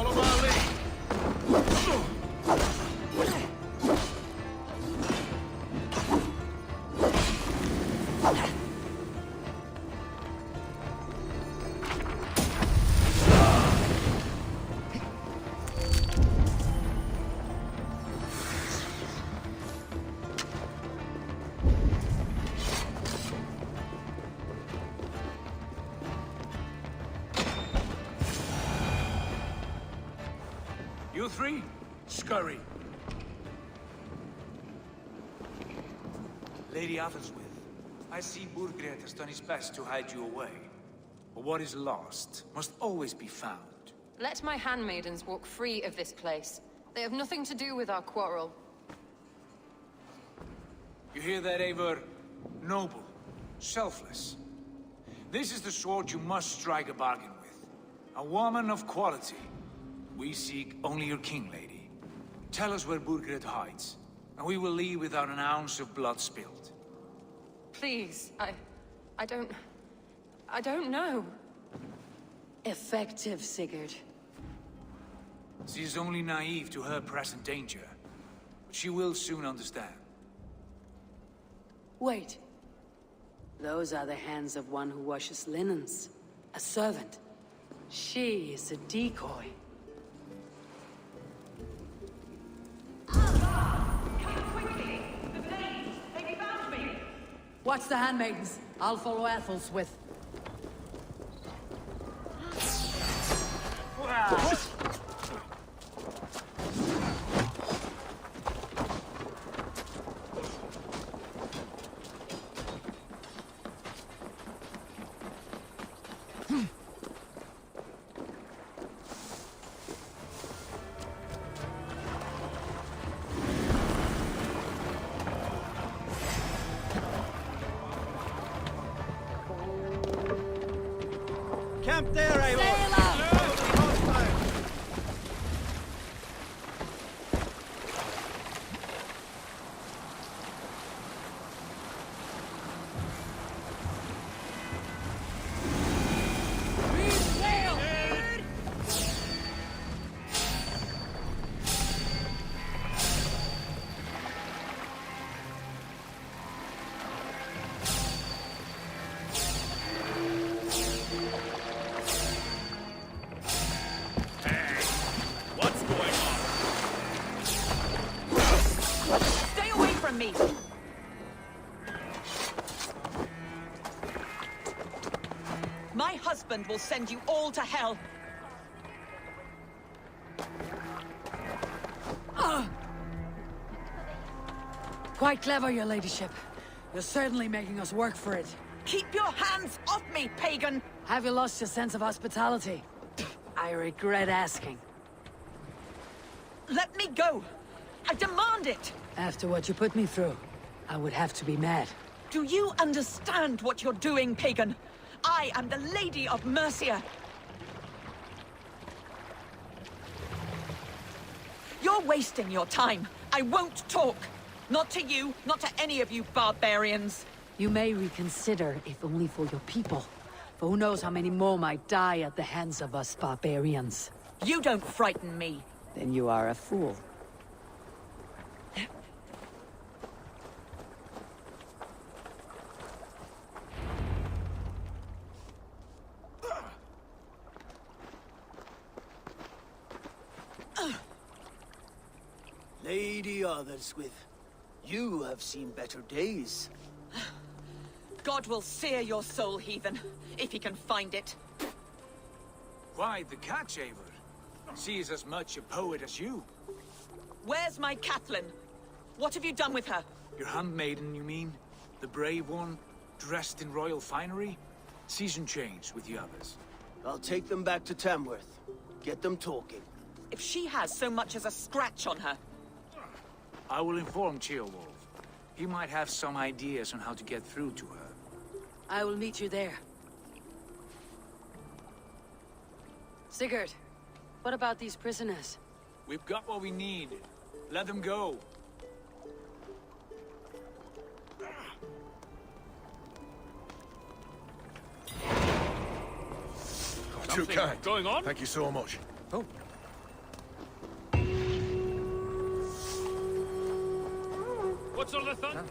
Follow my lead. You three, scurry. Lady Athelswith, I see Burgred has done his best to hide you away. But what is lost must always be found. Let my handmaidens walk free of this place. They have nothing to do with our quarrel. You hear that, Eivor? Noble, selfless. This is the sword you must strike a bargain with. A woman of quality. We seek only your king, lady. Tell us where Burgred hides, and we will leave without an ounce of blood spilled. Please, I don't know. Effective, Sigurd. She is only naive to her present danger, but she will soon understand. Wait. Those are the hands of one who washes linens. A servant. She is a decoy. Watch the handmaidens. I'll follow Athelswith. Camp there, Eivor! Me. My husband will send you all to hell. Quite clever, your ladyship. You're certainly making us work for it. Keep your hands off me, pagan! Have you lost your sense of hospitality? I regret asking. Let me go! I demand it! After what you put me through, I would have to be mad. Do you understand what you're doing, pagan? I am the Lady of Mercia. You're wasting your time. I won't talk. Not to you, not to any of you barbarians. You may reconsider, if only for your people. For who knows how many more might die at the hands of us barbarians. You don't frighten me. Then you are a fool. Lady Athelswith, you have seen better days. God will sear your soul, heathen, if he can find it. Why the catch, Eivor? She is as much a poet as you. Where's my Catelyn? What have you done with her? Your handmaiden, you mean? The brave one, dressed in royal finery? Season change with the others. I'll take them back to Tamworth. Get them talking. If she has so much as a scratch on her... I will inform Ceolwulf. He might have some ideas on how to get through to her. I will meet you there. Sigurd, what about these prisoners? We've got what we need. Let them go. Too kind. Going on? Thank you so much. Oh, What's all the thunder?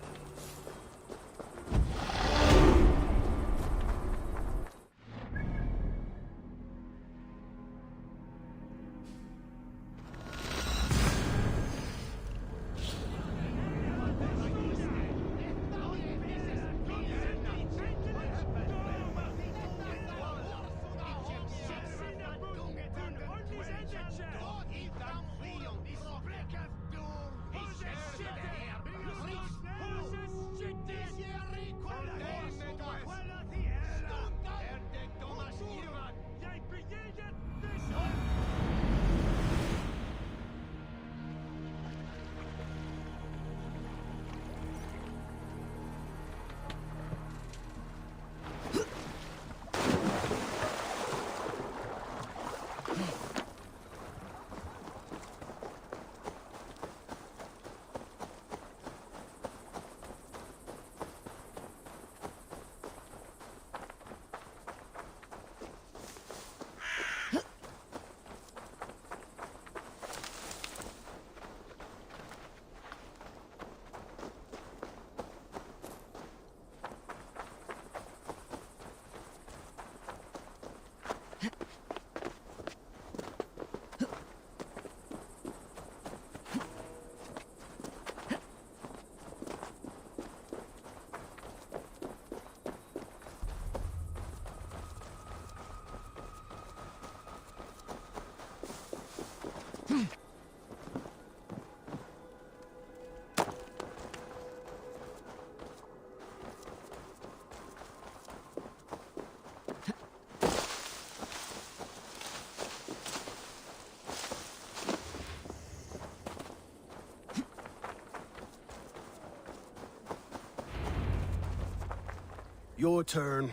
Your turn.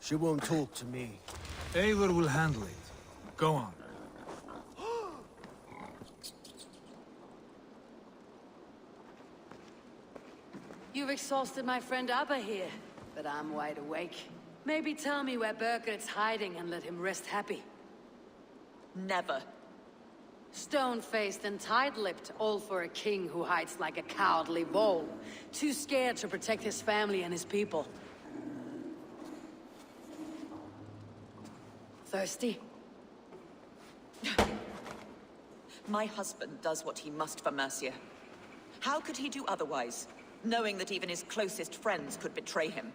She won't talk to me. Eivor will handle it. Go on. You've exhausted my friend Abba here, but I'm wide awake. Maybe tell me where Burgred's hiding and let him rest happy. Never. Stone-faced and tight-lipped, all for a king who hides like a cowardly vole. Too scared to protect his family and his people. Thirsty? My husband does what he must for Mercia. How could he do otherwise, knowing that even his closest friends could betray him?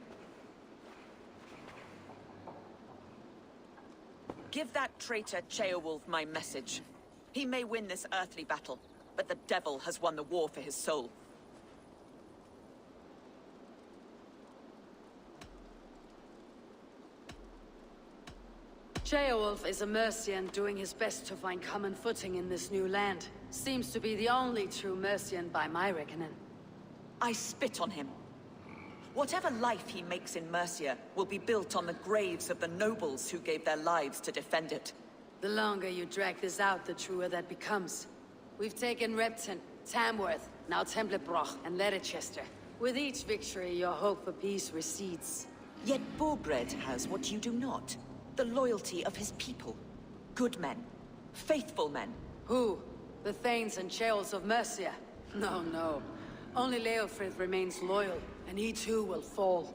Give that traitor Ceolwulf my message. He may win this earthly battle, but the devil has won the war for his soul. Ceolwulf is a Mercian doing his best to find common footing in this new land. Seems to be the only true Mercian by my reckoning. I spit on him. Whatever life he makes in Mercia will be built on the graves of the nobles who gave their lives to defend it. The longer you drag this out, the truer that becomes. We've taken Repton, Tamworth, now Templebroch, and Leicester. With each victory, your hope for peace recedes. Yet Borgred has what you do not. The loyalty of his people. Good men. Faithful men. Who? The Thanes and Ceolls of Mercia? No, no. Only Leofrith remains loyal, and he too will fall.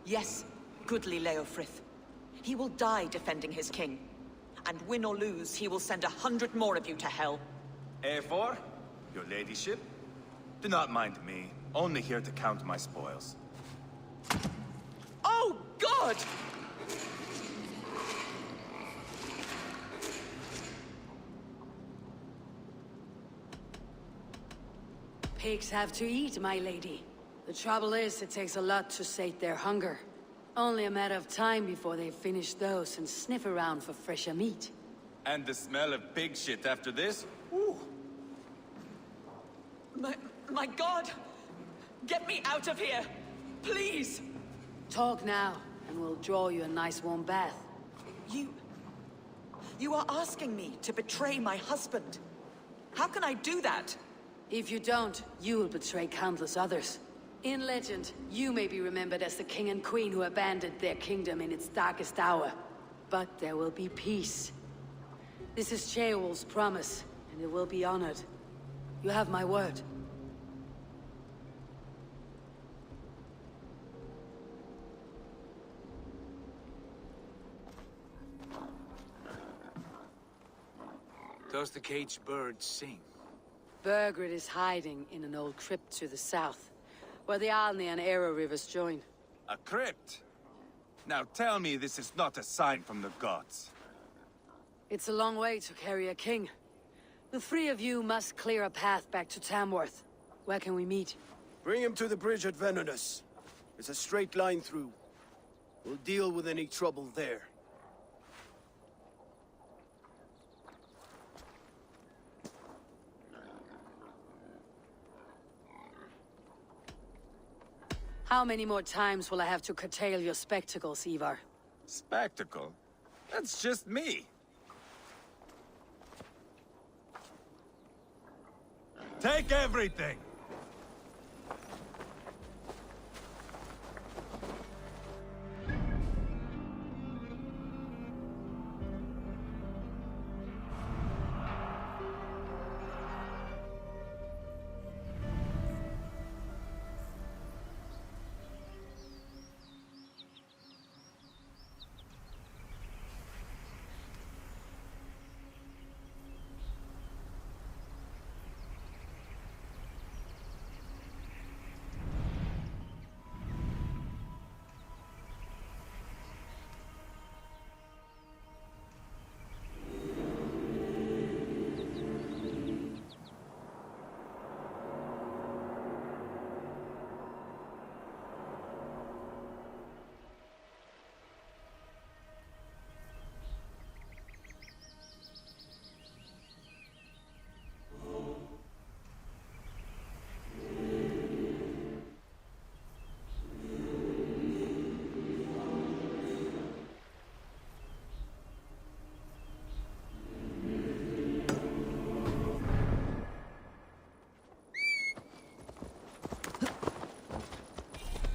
Yes, goodly Leofrith. He will die defending his king. And win or lose, he will send 100 more of you to hell. Eivor, your ladyship? Do not mind me. Only here to count my spoils. Oh, God! Pigs have to eat, my lady. The trouble is, it takes a lot to sate their hunger. Only a matter of time before they finish those and sniff around for fresher meat. And the smell of pig shit after this? Woo! My God! Get me out of here! Please! Talk now, and we'll draw you a nice warm bath. You are asking me to betray my husband. How can I do that? If you don't, you will betray countless others. In legend, you may be remembered as the king and queen who abandoned their kingdom in its darkest hour. But there will be peace. This is Ceolwulf's promise, and it will be honored. You have my word. because the caged birds sing. Burgred is hiding in an old crypt to the south, where the Alni and Arrow rivers join. A crypt? Now tell me this is not a sign from the gods. It's a long way to carry a king. The three of you must clear a path back to Tamworth. Where can we meet? Bring him to the bridge at Venonus. It's a straight line through. We'll deal with any trouble there. How many more times will I have to curtail your spectacles, Ivar? Spectacle? That's just me. Take everything!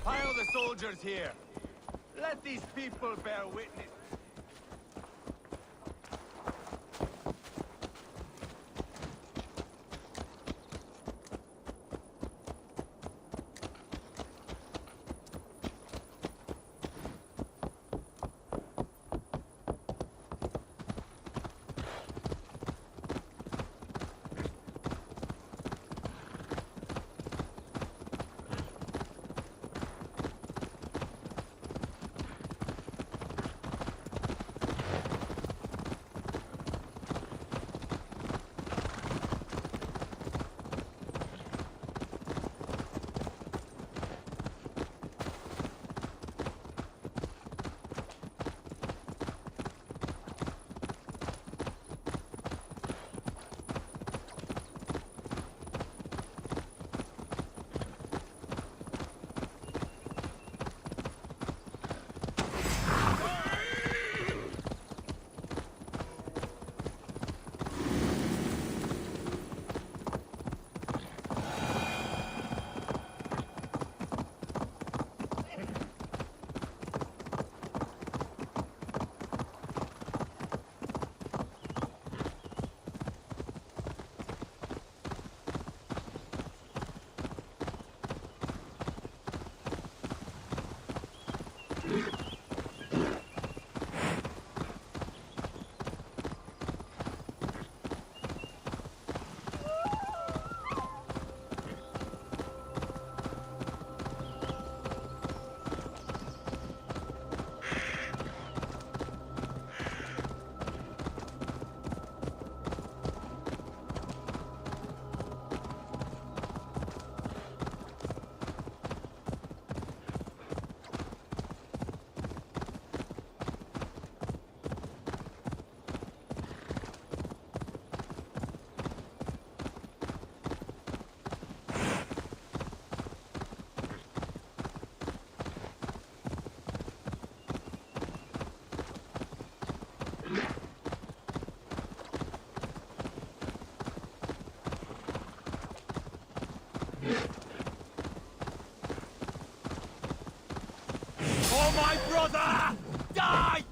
Pile the soldiers here. Let these people bear witness. Oh, my brother! Die!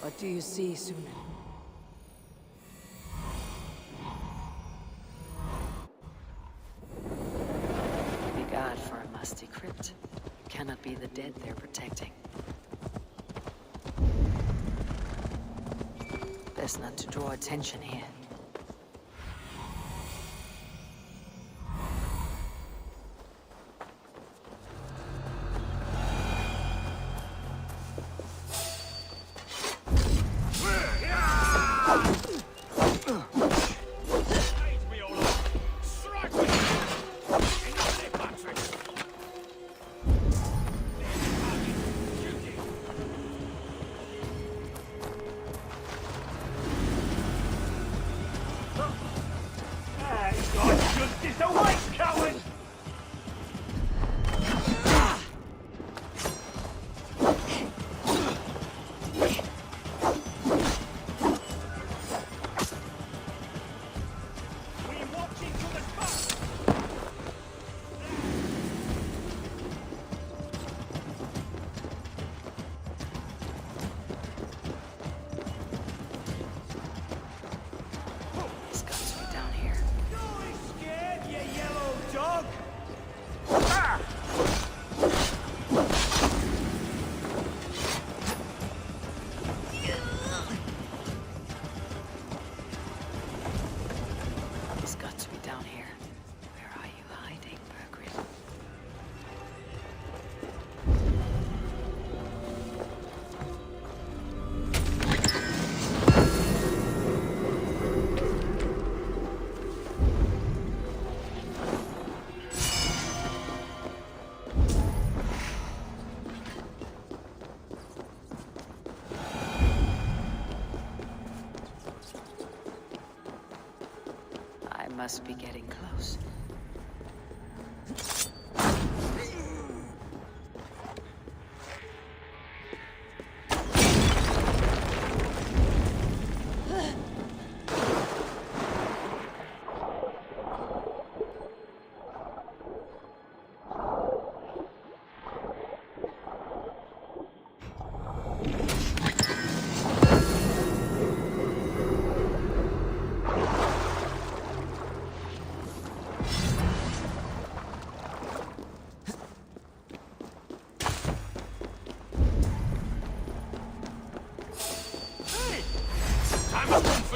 What do you see, Suna? Regard for a musty crypt. Cannot be the dead they're protecting. Best not to draw attention here. Must be getting close.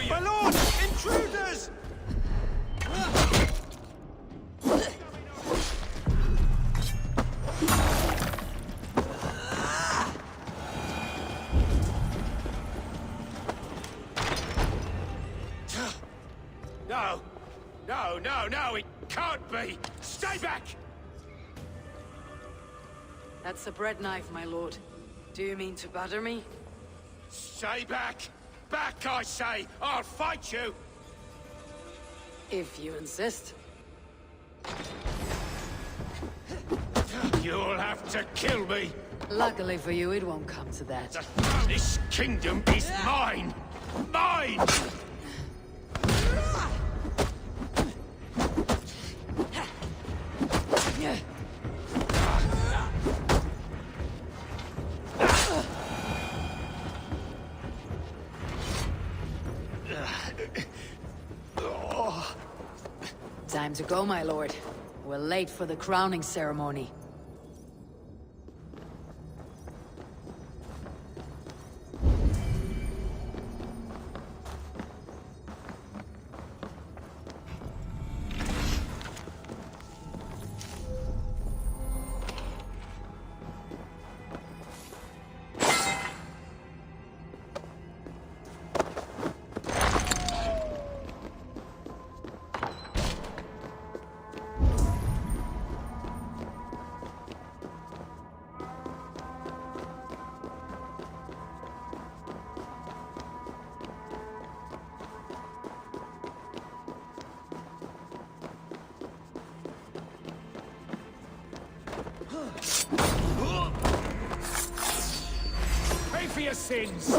My lord! Intruders! No! No, no, no! It can't be! Stay back! That's a bread knife, my lord. Do you mean to batter me? Stay back! Back, I say! I'll fight you! If you insist. You'll have to kill me! Luckily for you, it won't come to that. This kingdom is mine! Mine! Time to go, my lord. We're late for the crowning ceremony. Pay for your sins!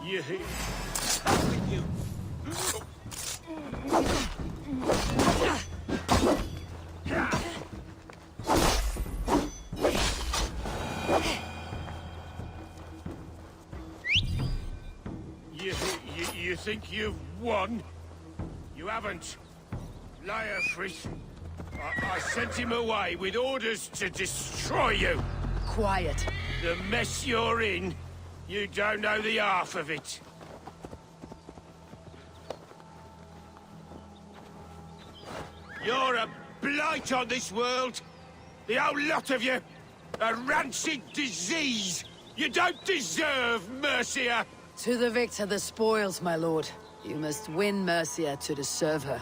You hear? You think you've won? You haven't. Leofric. I sent him away with orders to destroy you. Quiet. The mess you're in, you don't know the half of it. You're a blight on this world. The whole lot of you. A rancid disease. You don't deserve Mercia. To the victor the spoils, my lord. You must win Mercia to deserve her.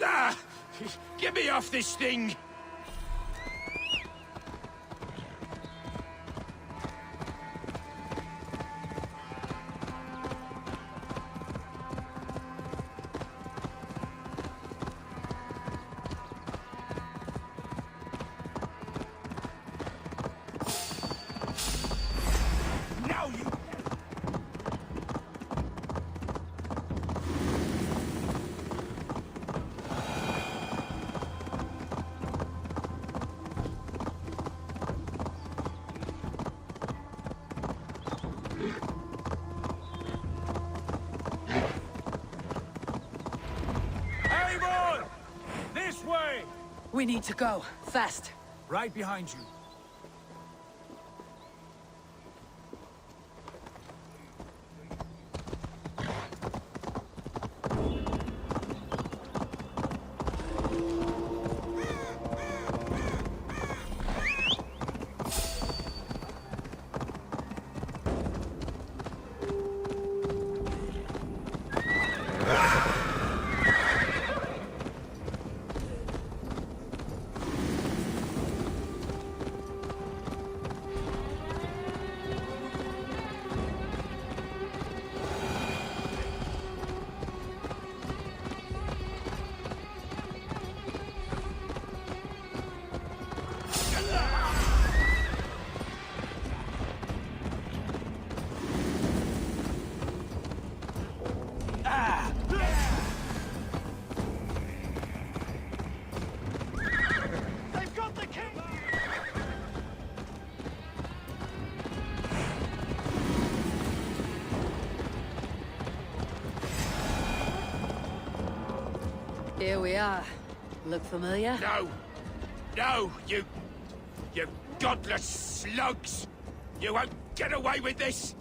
Ah! Get me off this thing! We need to go. Fast. Right behind you. Here we are. Look familiar? No! No, you godless slugs! You won't get away with this!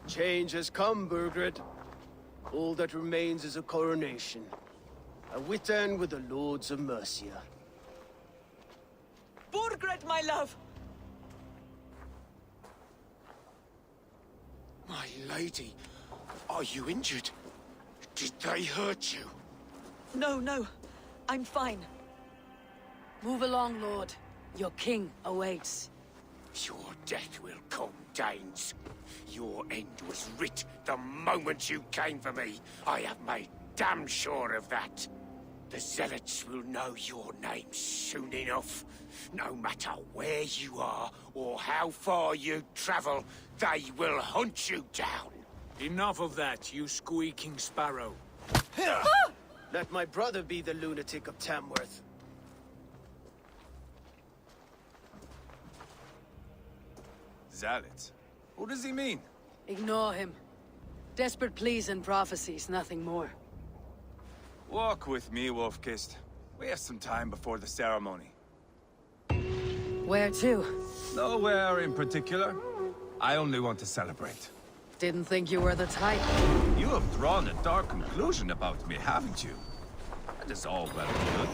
Change has come, Burgred. All that remains is a coronation. A Witan with the Lords of Mercia. Burgred, my love! My lady, are you injured? Did they hurt you? No. I'm fine. Move along, Lord. Your king awaits. Your death will come, Danes. Your end was writ the moment you came for me. I have made damn sure of that. The Zealots will know your name soon enough. No matter where you are, or how far you travel, they will hunt you down. Enough of that, you squeaking sparrow. Let my brother be the lunatic of Tamworth. Zealots? What does he mean? Ignore him. Desperate pleas and prophecies, nothing more. Walk with me, Wolf-Kissed. We have some time before the ceremony. Where to? Nowhere in particular. I only want to celebrate. Didn't think you were the type. You have drawn a dark conclusion about me, haven't you? That is all well and good.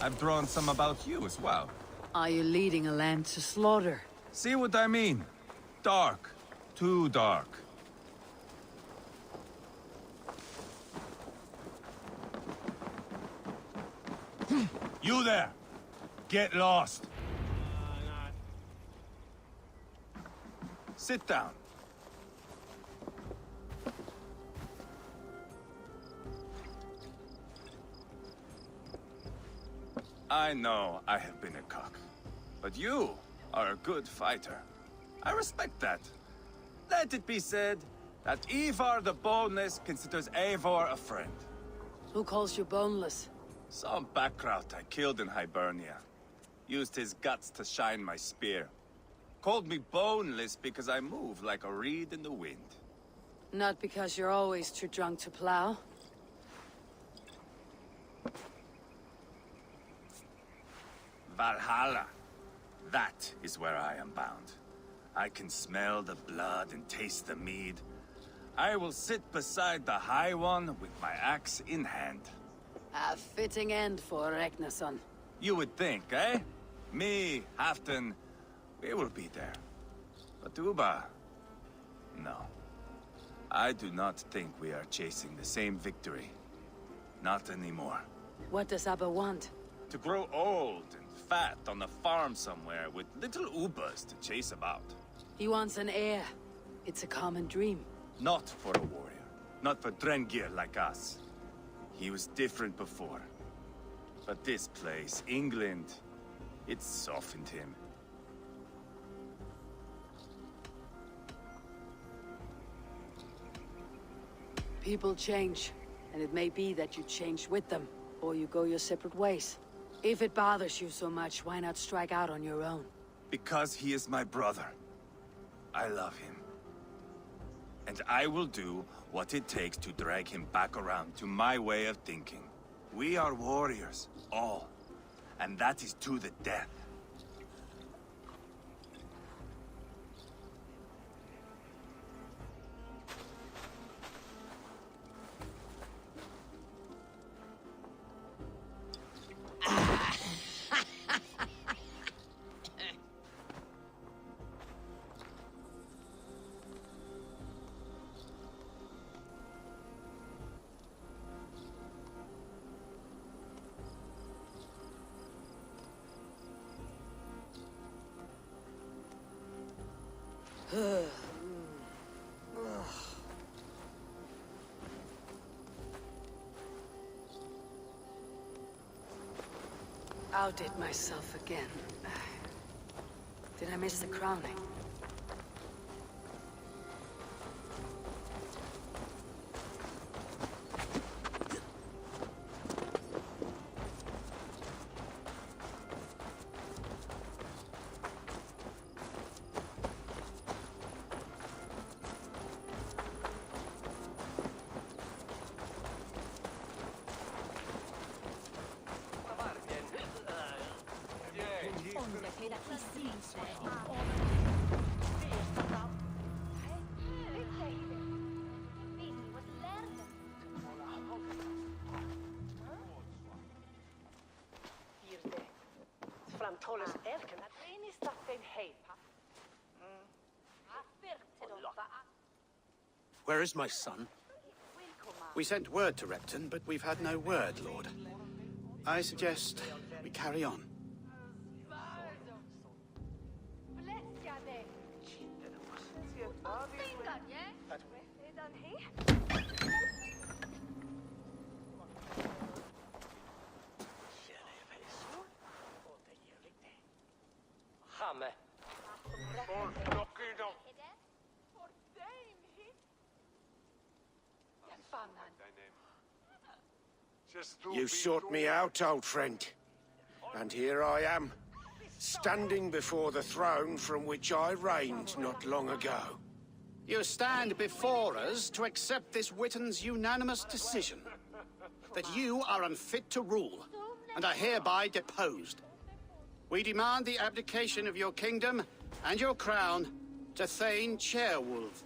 I've drawn some about you as well. Are you leading a land to slaughter? See what I mean? Dark. Too dark. You there! Get lost! Sit down. I know I have been a cock, but you are a good fighter. I respect that. Let it be said that Ivar the Boneless considers Eivor a friend. Who calls you boneless? Some backrout I killed in Hibernia. Used his guts to shine my spear. Called me boneless because I move like a reed in the wind. Not because you're always too drunk to plow? Valhalla. That is where I am bound. I can smell the blood and taste the mead. I will sit beside the High One with my axe in hand. A fitting end for Ragnarsson. You would think, eh? Me, Halfdan, we will be there. But Uba... no. I do not think we are chasing the same victory. Not anymore. What does Abba want? To grow old and fat on a farm somewhere with little Ubas to chase about. He wants an heir. It's a common dream. Not for a warrior. Not for Drengir like us. He was different before. But this place, England, it softened him. People change, and it may be that you change with them, or you go your separate ways. If it bothers you so much, why not strike out on your own? Because he is my brother. I love him. And I will do what it takes to drag him back around to my way of thinking. We are warriors, all. And that is to the death. Outdid myself again. Did I miss the crowning? Where is my son? We sent word to Repton, but we've had no word, Lord. I suggest we carry on. You sought me out, old friend. And here I am, standing before the throne from which I reigned not long ago. You stand before us to accept this Witten's unanimous decision. That you are unfit to rule, and are hereby deposed. We demand the abdication of your kingdom and your crown to Thane Chairwolf.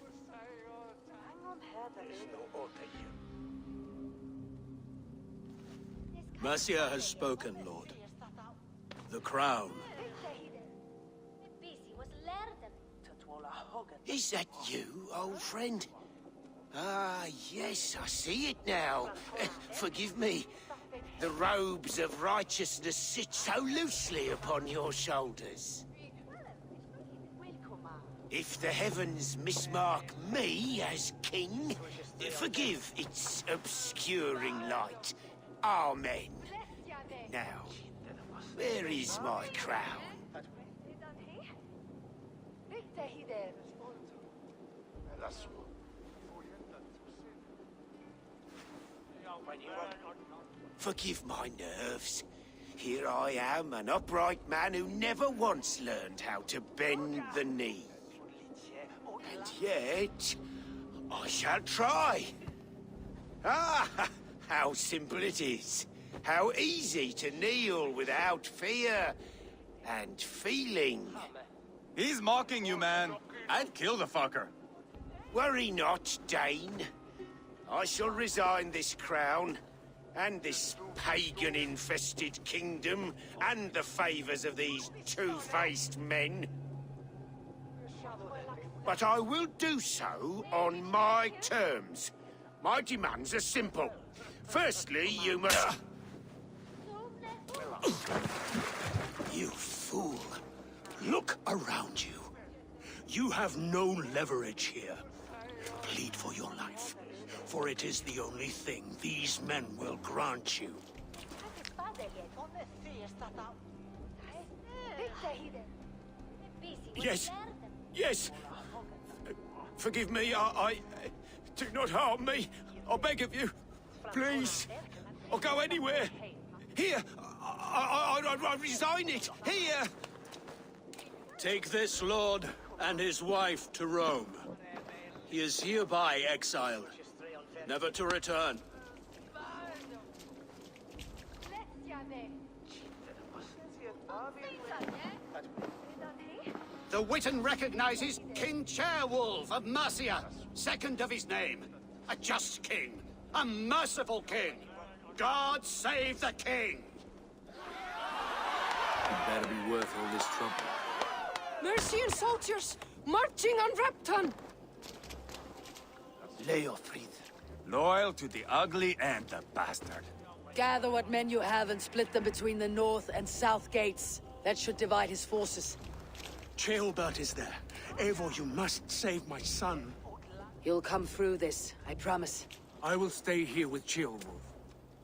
Mercia has spoken, Lord. The crown. Is that you, old friend? Ah, yes, I see it now. Forgive me. The robes of righteousness sit so loosely upon your shoulders. If the heavens mismark me as king, forgive its obscuring light. Amen. Now, where is my crown? Forgive my nerves. Here I am, an upright man who never once learned how to bend the knee. And yet, I shall try. Ah, how simple it is. How easy to kneel without fear and feeling. He's mocking you, man. I'd kill the fucker. Worry not, Dane. I shall resign this crown, and this pagan-infested kingdom, and the favors of these two-faced men. But I will do so on my terms. My demands are simple. Firstly, you must... You fool. Look around you. You have no leverage here. Plead for your life, for it is the only thing these men will grant you. Yes, yes. Forgive me, I... Do not harm me. I beg of you. Please. I'll go anywhere. Here. I resign it. Here. Take this lord and his wife to Rome. He is hereby exiled, never to return. The Witan recognizes King Chairwolf of Mercia, second of his name. A just king, a merciful king. God save the king! It better be worth all this trouble. Mercian soldiers, marching on Repton! Leofrid. Loyal to the ugly and the bastard. Gather what men you have and split them between the north and south gates. That should divide his forces. Ceolbert is there. Eivor, you must save my son. You'll come through this, I promise. I will stay here with Ceolwulf.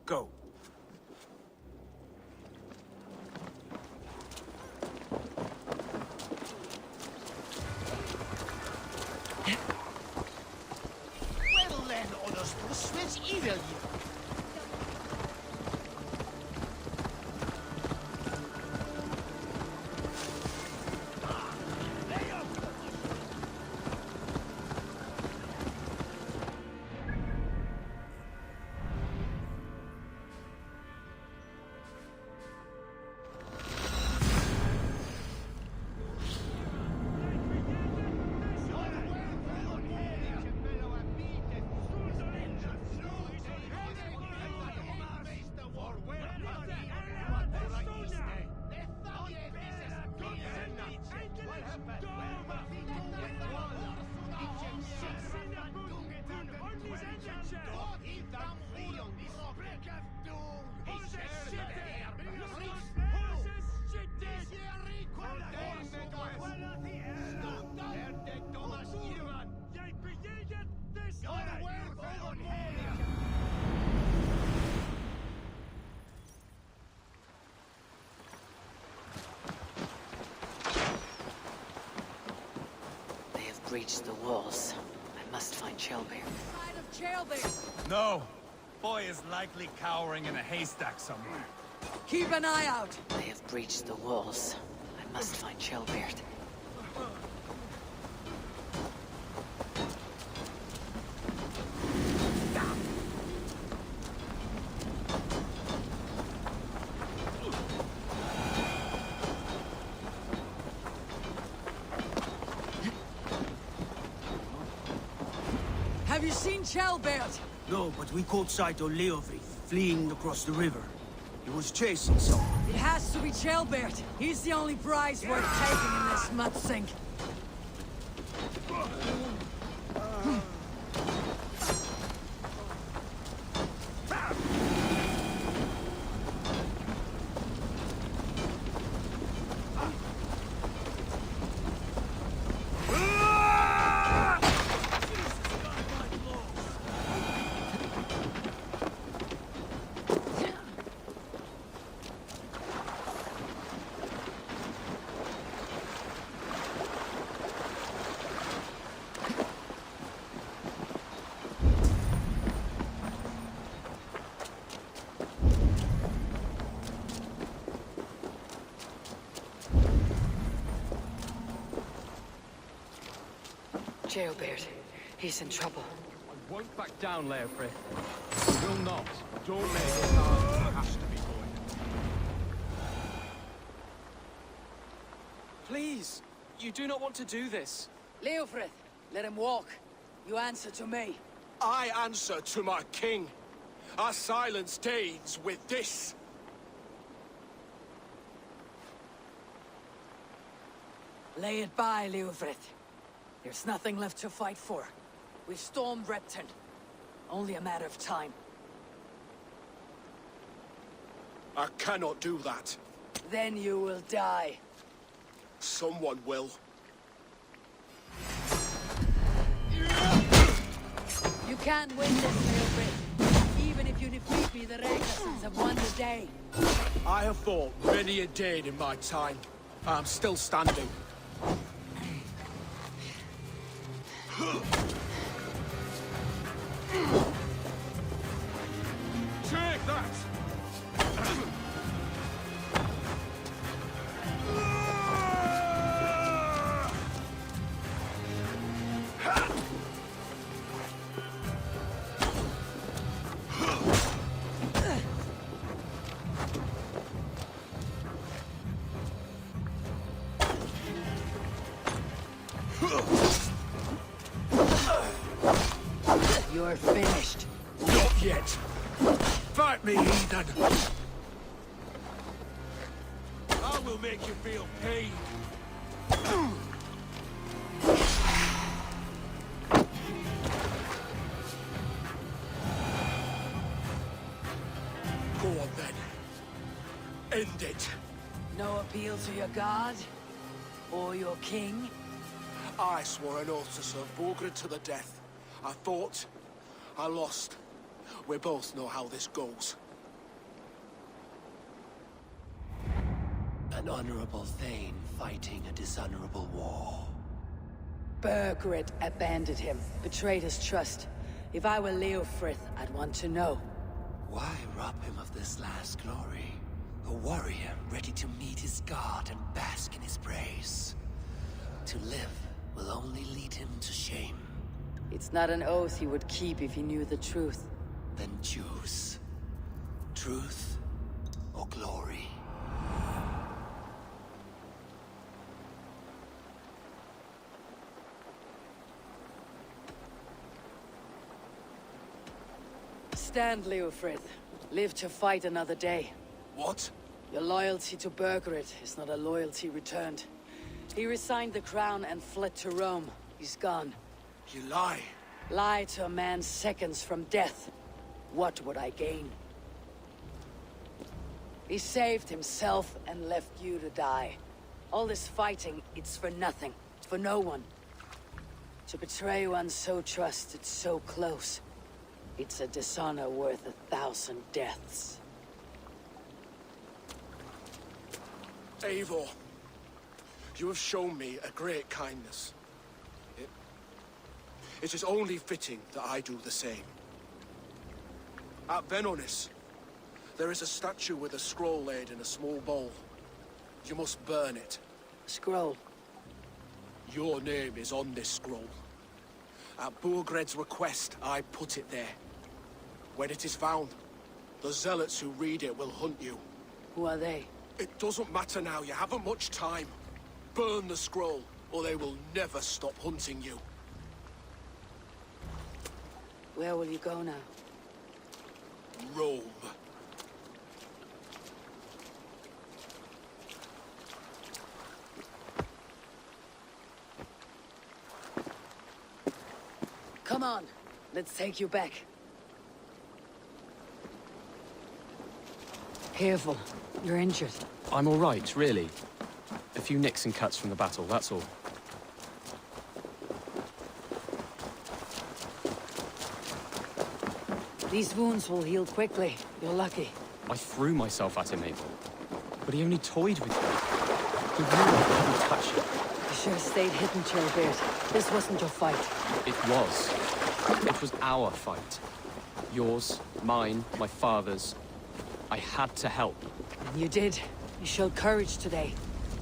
Go. Well then, Odostus, let's evil you. Breach the walls. I must find Ceolbert. No. Boy is likely cowering in a haystack somewhere. Keep an eye out! They have breached the walls. I must find Ceolbert. Have you seen Ceolbert? No, but we caught sight of Leofrid fleeing across the river. He was chasing someone. It has to be Jailbert. He's the only prize worth taking in this mud sink. Jailbert. He's in trouble. I won't back down, Leofrith. I will not. Don't make it hard. It has to be going. Please! You do not want to do this. Leofrith, let him walk. You answer to me. I answer to my king. I silence Danes with this. Lay it by, Leofrith. There's nothing left to fight for. We've stormed Repton. Only a matter of time. I cannot do that. Then you will die. Someone will. You can't win this, Leofrith. Even if you defeat me, the Ragnarsons have won the day. I have fought many a Dane in my time. I'm still standing. Take that! You're finished. Not yet. Fight me, heathen. I will make you feel pain. Go on then. End it. No appeal to your god? Or your king? I swore an oath to serve Borgred to the death. I fought. I lost. We both know how this goes. An honorable Thane fighting a dishonorable war. Burgred abandoned him, betrayed his trust. If I were Leofrith, I'd want to know. Why rob him of this last glory? A warrior ready to meet his god and bask in his praise. To live will only lead him to shame. It's not an oath he would keep if he knew the truth. Then choose. Truth or glory. Stand, Leofrith. Live to fight another day. What? Your loyalty to Burgred is not a loyalty returned. He resigned the crown and fled to Rome. He's gone. You lie. Lie to a man seconds from death. What would I gain? He saved himself and left you to die. All this fighting, it's for nothing. For no one. To betray one so trusted, so close. It's a dishonor worth 1,000 deaths. Eivor, you have shown me a great kindness. It is only fitting that I do the same. At Venonis, there is a statue with a scroll laid in a small bowl. You must burn it. Scroll? Your name is on this scroll. At Burgred's request, I put it there. When it is found, the zealots who read it will hunt you. Who are they? It doesn't matter now, you haven't much time. Burn the scroll, or they will never stop hunting you. Where will you go now? Rome. Come on, let's take you back. Careful, you're injured. I'm all right, really. A few nicks and cuts from the battle, that's all. These wounds will heal quickly. You're lucky. I threw myself at him, Abel. But he only toyed with me. He knew I couldn't touch him. You should have stayed hidden, Chillbeard. This wasn't your fight. It was. It was our fight. Yours, mine, my father's. I had to help. And you did. You showed courage today.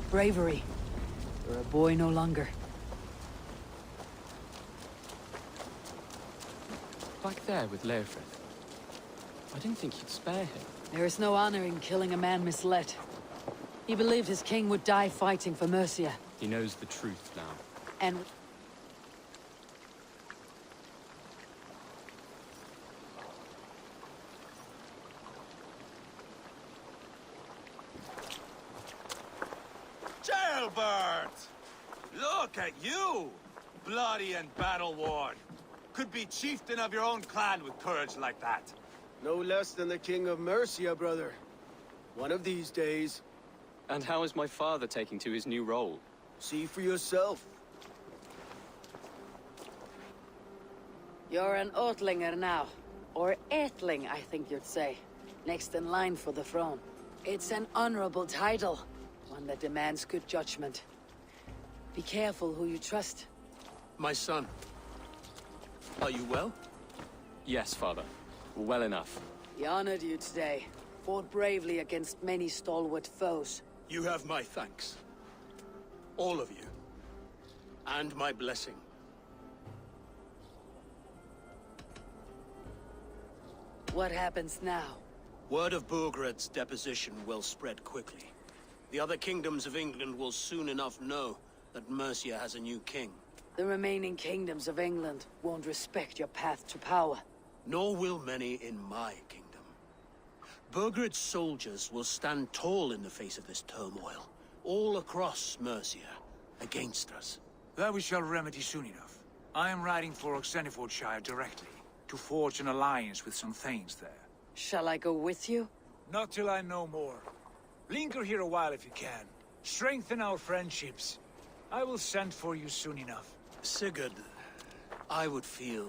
Bravery. You're a boy no longer. Back there with Leofrith. I didn't think you'd spare him. There is no honor in killing a man misled. He believed his king would die fighting for Mercia. He knows the truth now. And... Jailbird! Look at you! Bloody and battle-worn. Could be chieftain of your own clan with courage like that. No less than the King of Mercia, brother. One of these days. And how is my father taking to his new role? See for yourself. You're an Oatlinger now. Or Aethling, I think you'd say. Next in line for the throne. It's an honorable title. One that demands good judgment. Be careful who you trust. My son. Are you well? Yes, father. Well enough. He honored you today. Fought bravely against many stalwart foes. You have my thanks. All of you. And my blessing. What happens now? Word of Burgred's deposition will spread quickly. The other kingdoms of England will soon enough know that Mercia has a new king. The remaining kingdoms of England won't respect your path to power. Nor will many in my kingdom. Burgred's soldiers will stand tall in the face of this turmoil, all across Mercia, against us. That we shall remedy soon enough. I am riding for Oxenfordshire directly, to forge an alliance with some thanes there. Shall I go with you? Not till I know more. Linger here a while if you can. Strengthen our friendships. I will send for you soon enough. Sigurd, I would feel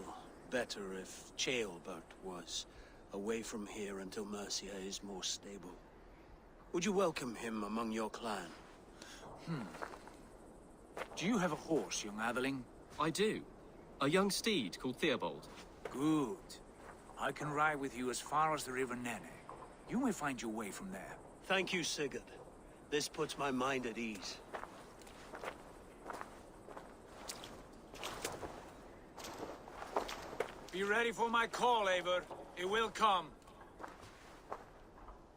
better if Ceolbert was away from here until Mercia is more stable. Would you welcome him among your clan? Do you have a horse, young Atheling? I do. A young steed called Theobald. Good. I can ride with you as far as the River Nene. You may find your way from there. Thank you, Sigurd. This puts my mind at ease. Be ready for my call, Eivor. It will come.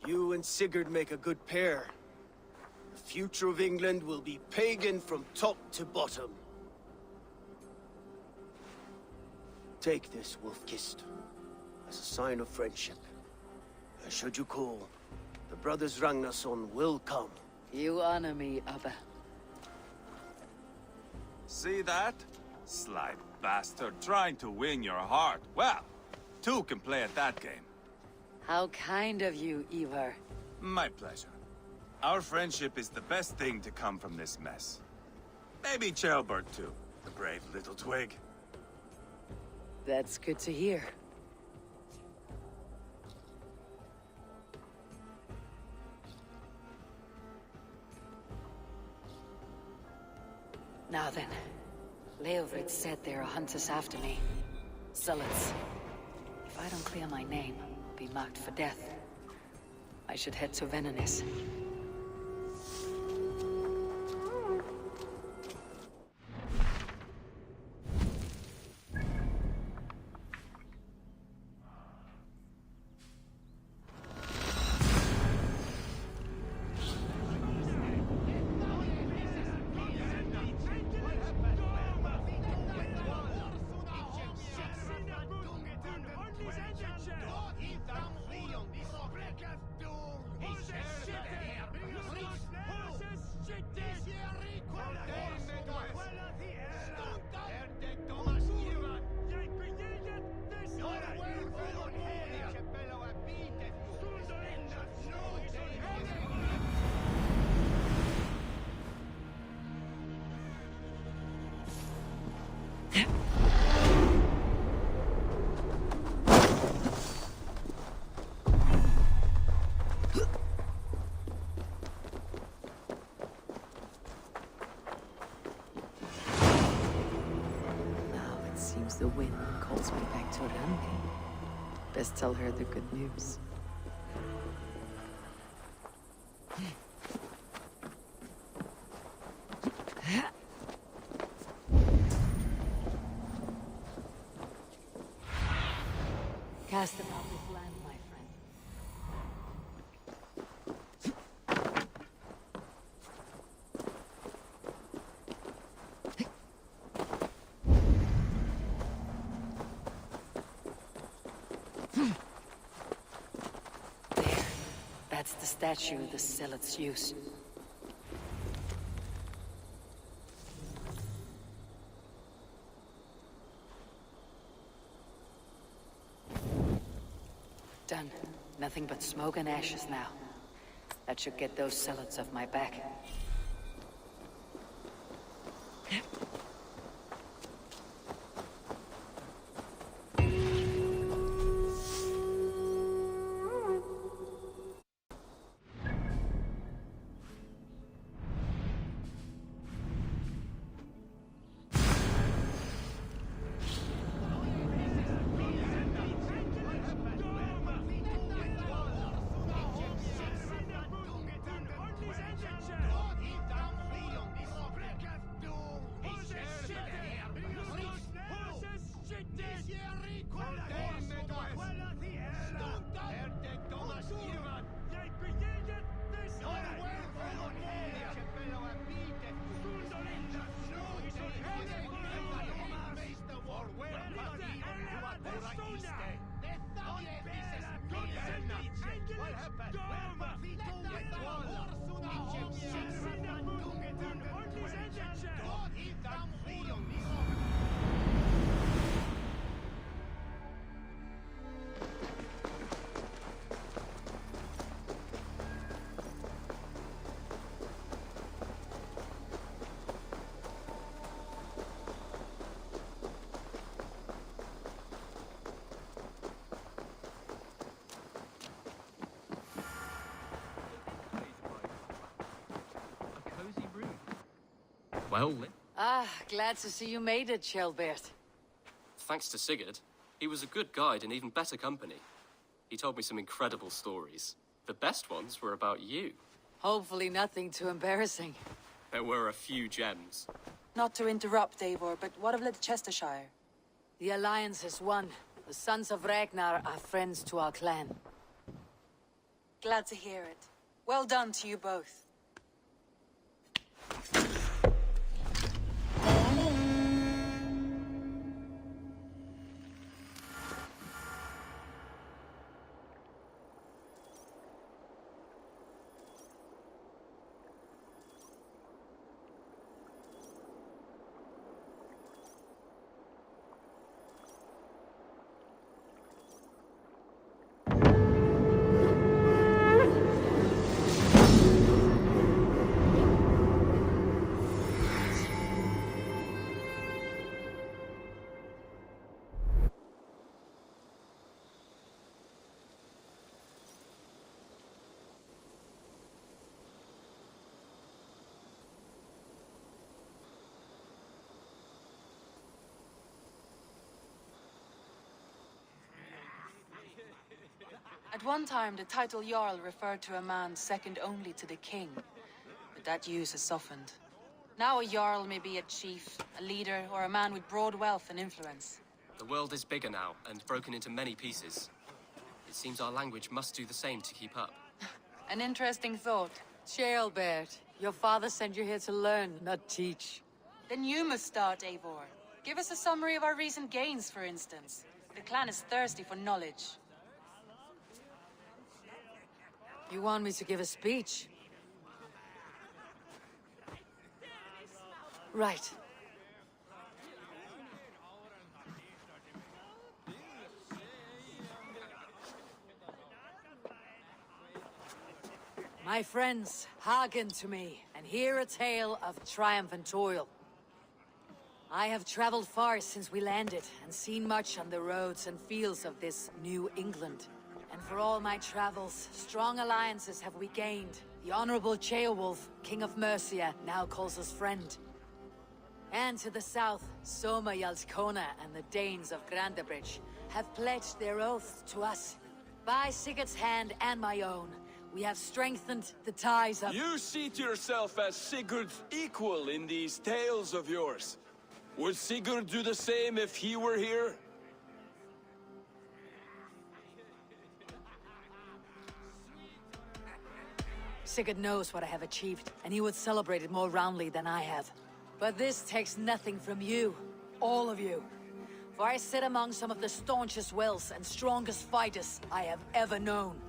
You and Sigurd make a good pair. The future of England will be pagan from top to bottom. Take this, Wolf-Kissed, as a sign of friendship. And should you call, the brothers Ragnarsson will come. You honor me, Abba. See that? Sly bastard, trying to win your heart. Well, two can play at that game. How kind of you, Ivar. My pleasure. Our friendship is the best thing to come from this mess. Maybe Ceolbert too, the brave little twig. That's good to hear. Now then, Leofrid said there are hunters after me. Zealots. If I don't clear my name, I'll be marked for death. I should head to Venenis. He says, The wind calls me back to Randi. Best tell her the good news. Cast about this land, my friend. There. That's the statue the zealots use. Done. Nothing but smoke and ashes now. That should get those zealots off my back. Well, Ah, glad to see you made it, Shelbert. thanks to Sigurd, he was a good guide and even better company. He told me some incredible stories. The best ones were about you. Hopefully nothing too embarrassing. There were a few gems. Not to interrupt, Eivor, but what of Leicestershire? The Alliance has won. The Sons of Ragnar are friends to our clan. Glad to hear it. Well done to you both. At one time, the title Jarl referred to a man second only to the king, but that use has softened. Now a Jarl may be a chief, a leader, or a man with broad wealth and influence. The world is bigger now and broken into many pieces. It seems our language must do the same to keep up. An interesting thought. Shelbert, your father sent you here to learn, not teach. Then you must start, Eivor. Give us a summary of our recent gains, for instance. The clan is thirsty for knowledge. You want me to give a speech? Right. My friends, hearken to me, and hear a tale of triumph and toil. I have traveled far since we landed, and seen much on the roads and fields of this New England. And for all my travels, strong alliances have we gained. The Honorable Ceolwulf, King of Mercia, now calls us friend. And to the south, Soma Jalskona and the Danes of Grandabridge have pledged their oath to us. By Sigurd's hand and my own, we have strengthened the ties of— You seat yourself as Sigurd's equal in these tales of yours. Would Sigurd do the same if he were here? Sigurd knows what I have achieved, and he would celebrate it more roundly than I have. But this takes nothing from you, all of you. For I sit among some of the staunchest wills and strongest fighters I have ever known.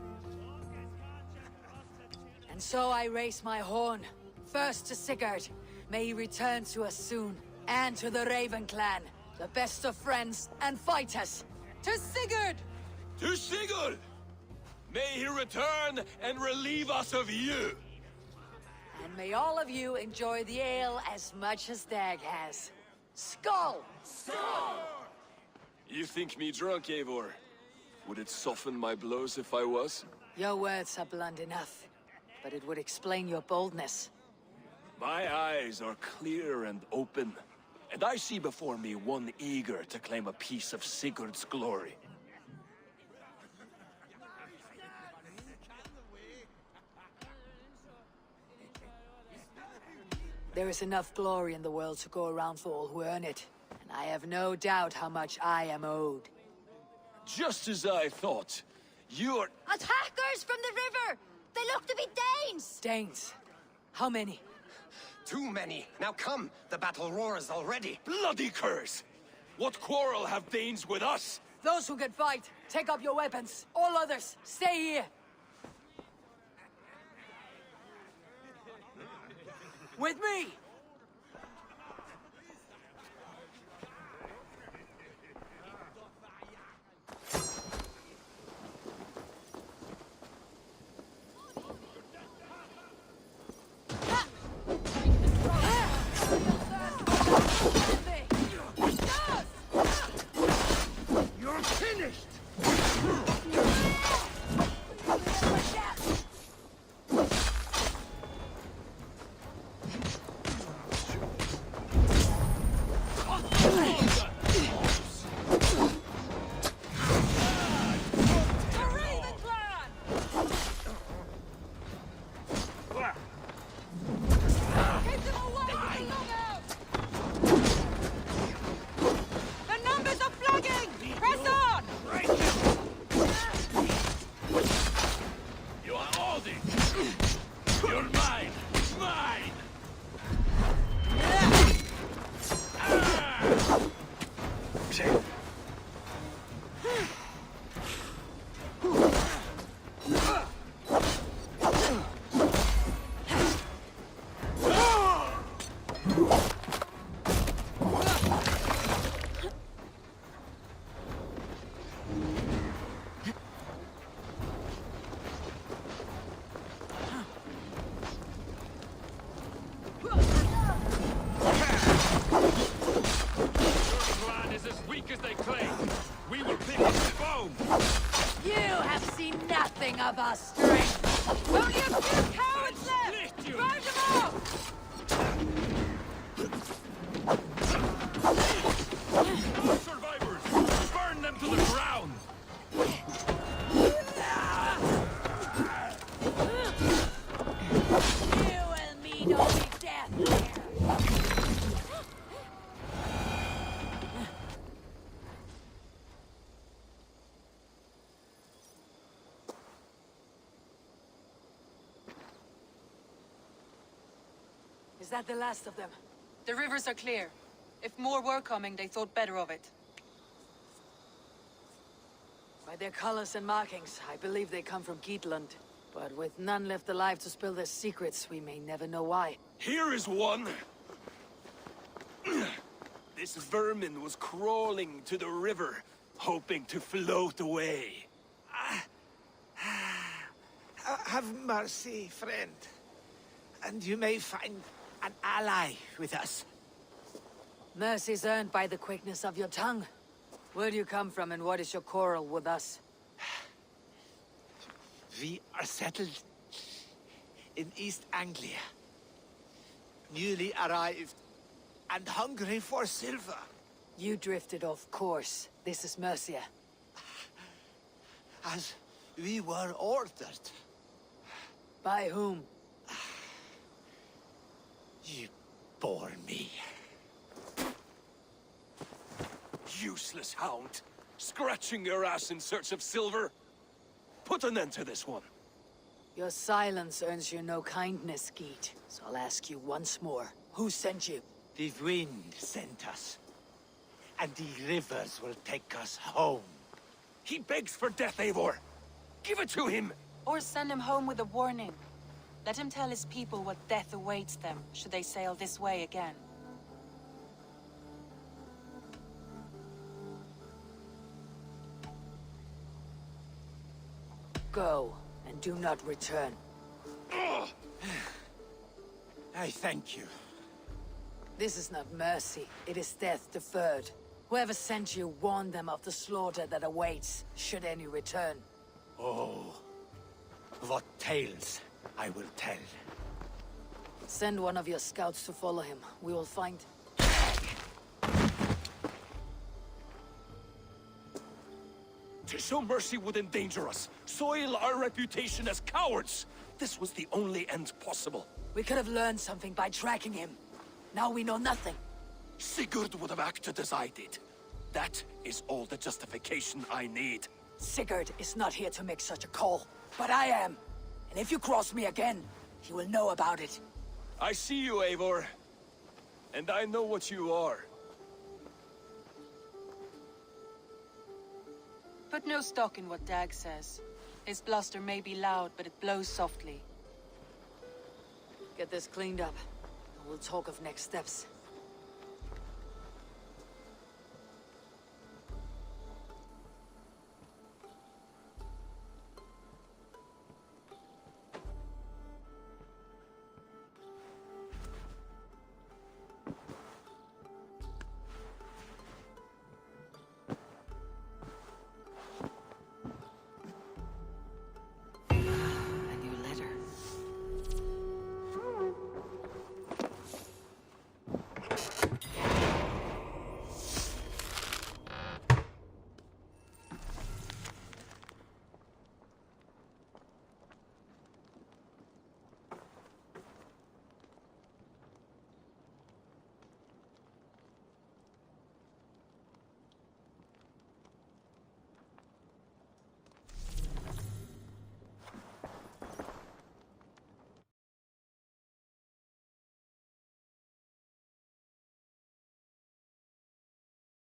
And so I raise my horn, first to Sigurd. May he return to us soon. And to the Raven clan, the best of friends and fighters. To Sigurd! To Sigurd! May he return and relieve us of you! And may all of you enjoy the ale as much as Dag has. Skull! Skull! You think me drunk, Eivor? Would it soften my blows if I was? Your words are blunt enough, but it would explain your boldness. My eyes are clear and open, and I see before me one eager to claim a piece of Sigurd's glory. There is enough glory in the world to go around for all who earn it, and I have no doubt how much I am owed. Just as I thought. You're— Attackers from the river! They look to be Danes! Danes? How many? Too many. Now come, the battle roars already. Bloody curse! What quarrel have Danes with us? Those who can fight, take up your weapons. All others, stay here. With me! You're finished! Of our strength. Only a few cowards left! Round them off! No survivors! Burn them to the ground! You will meet only death here! Is that the last of them? The rivers are clear. If more were coming, they thought better of it. By their colors and markings, I believe they come from Geatland. But with none left alive to spill their secrets, we may never know why. Here is one! This vermin was crawling to the river, hoping to float away. Have mercy, friend. And you may find an ally with us. Mercy's earned by the quickness of your tongue. Where do you come from and what is your quarrel with us? We are settled in East Anglia. Newly arrived and hungry for silver. You drifted off course. This is Mercia. As we were ordered. By whom? You bore me. Useless hound. Scratching your ass in search of silver. Put an end to this one. Your silence earns you no kindness, Geet. So I'll ask you once more. Who sent you? The wind sent us. And the rivers will take us home. He begs for death, Eivor. Give it to him! Or send him home with a warning. Let him tell his people what death awaits them, should they sail this way again. Go, and do not return. I thank you. This is not mercy, it is death deferred. Whoever sent you warned them of the slaughter that awaits, should any return. Oh, what tales I will tell. Send one of your scouts to follow him. We will find... To show mercy would endanger us, soil our reputation as cowards. This was the only end possible. We could have learned something by tracking him. Now we know nothing. Sigurd would have acted as I did. That is all the justification I need. Sigurd is not here to make such a call, but I am. And if you cross me again, he will know about it. I see you, Eivor. And I know what you are. Put no stock in what Dag says. His bluster may be loud, but it blows softly. Get this cleaned up, and we'll talk of next steps.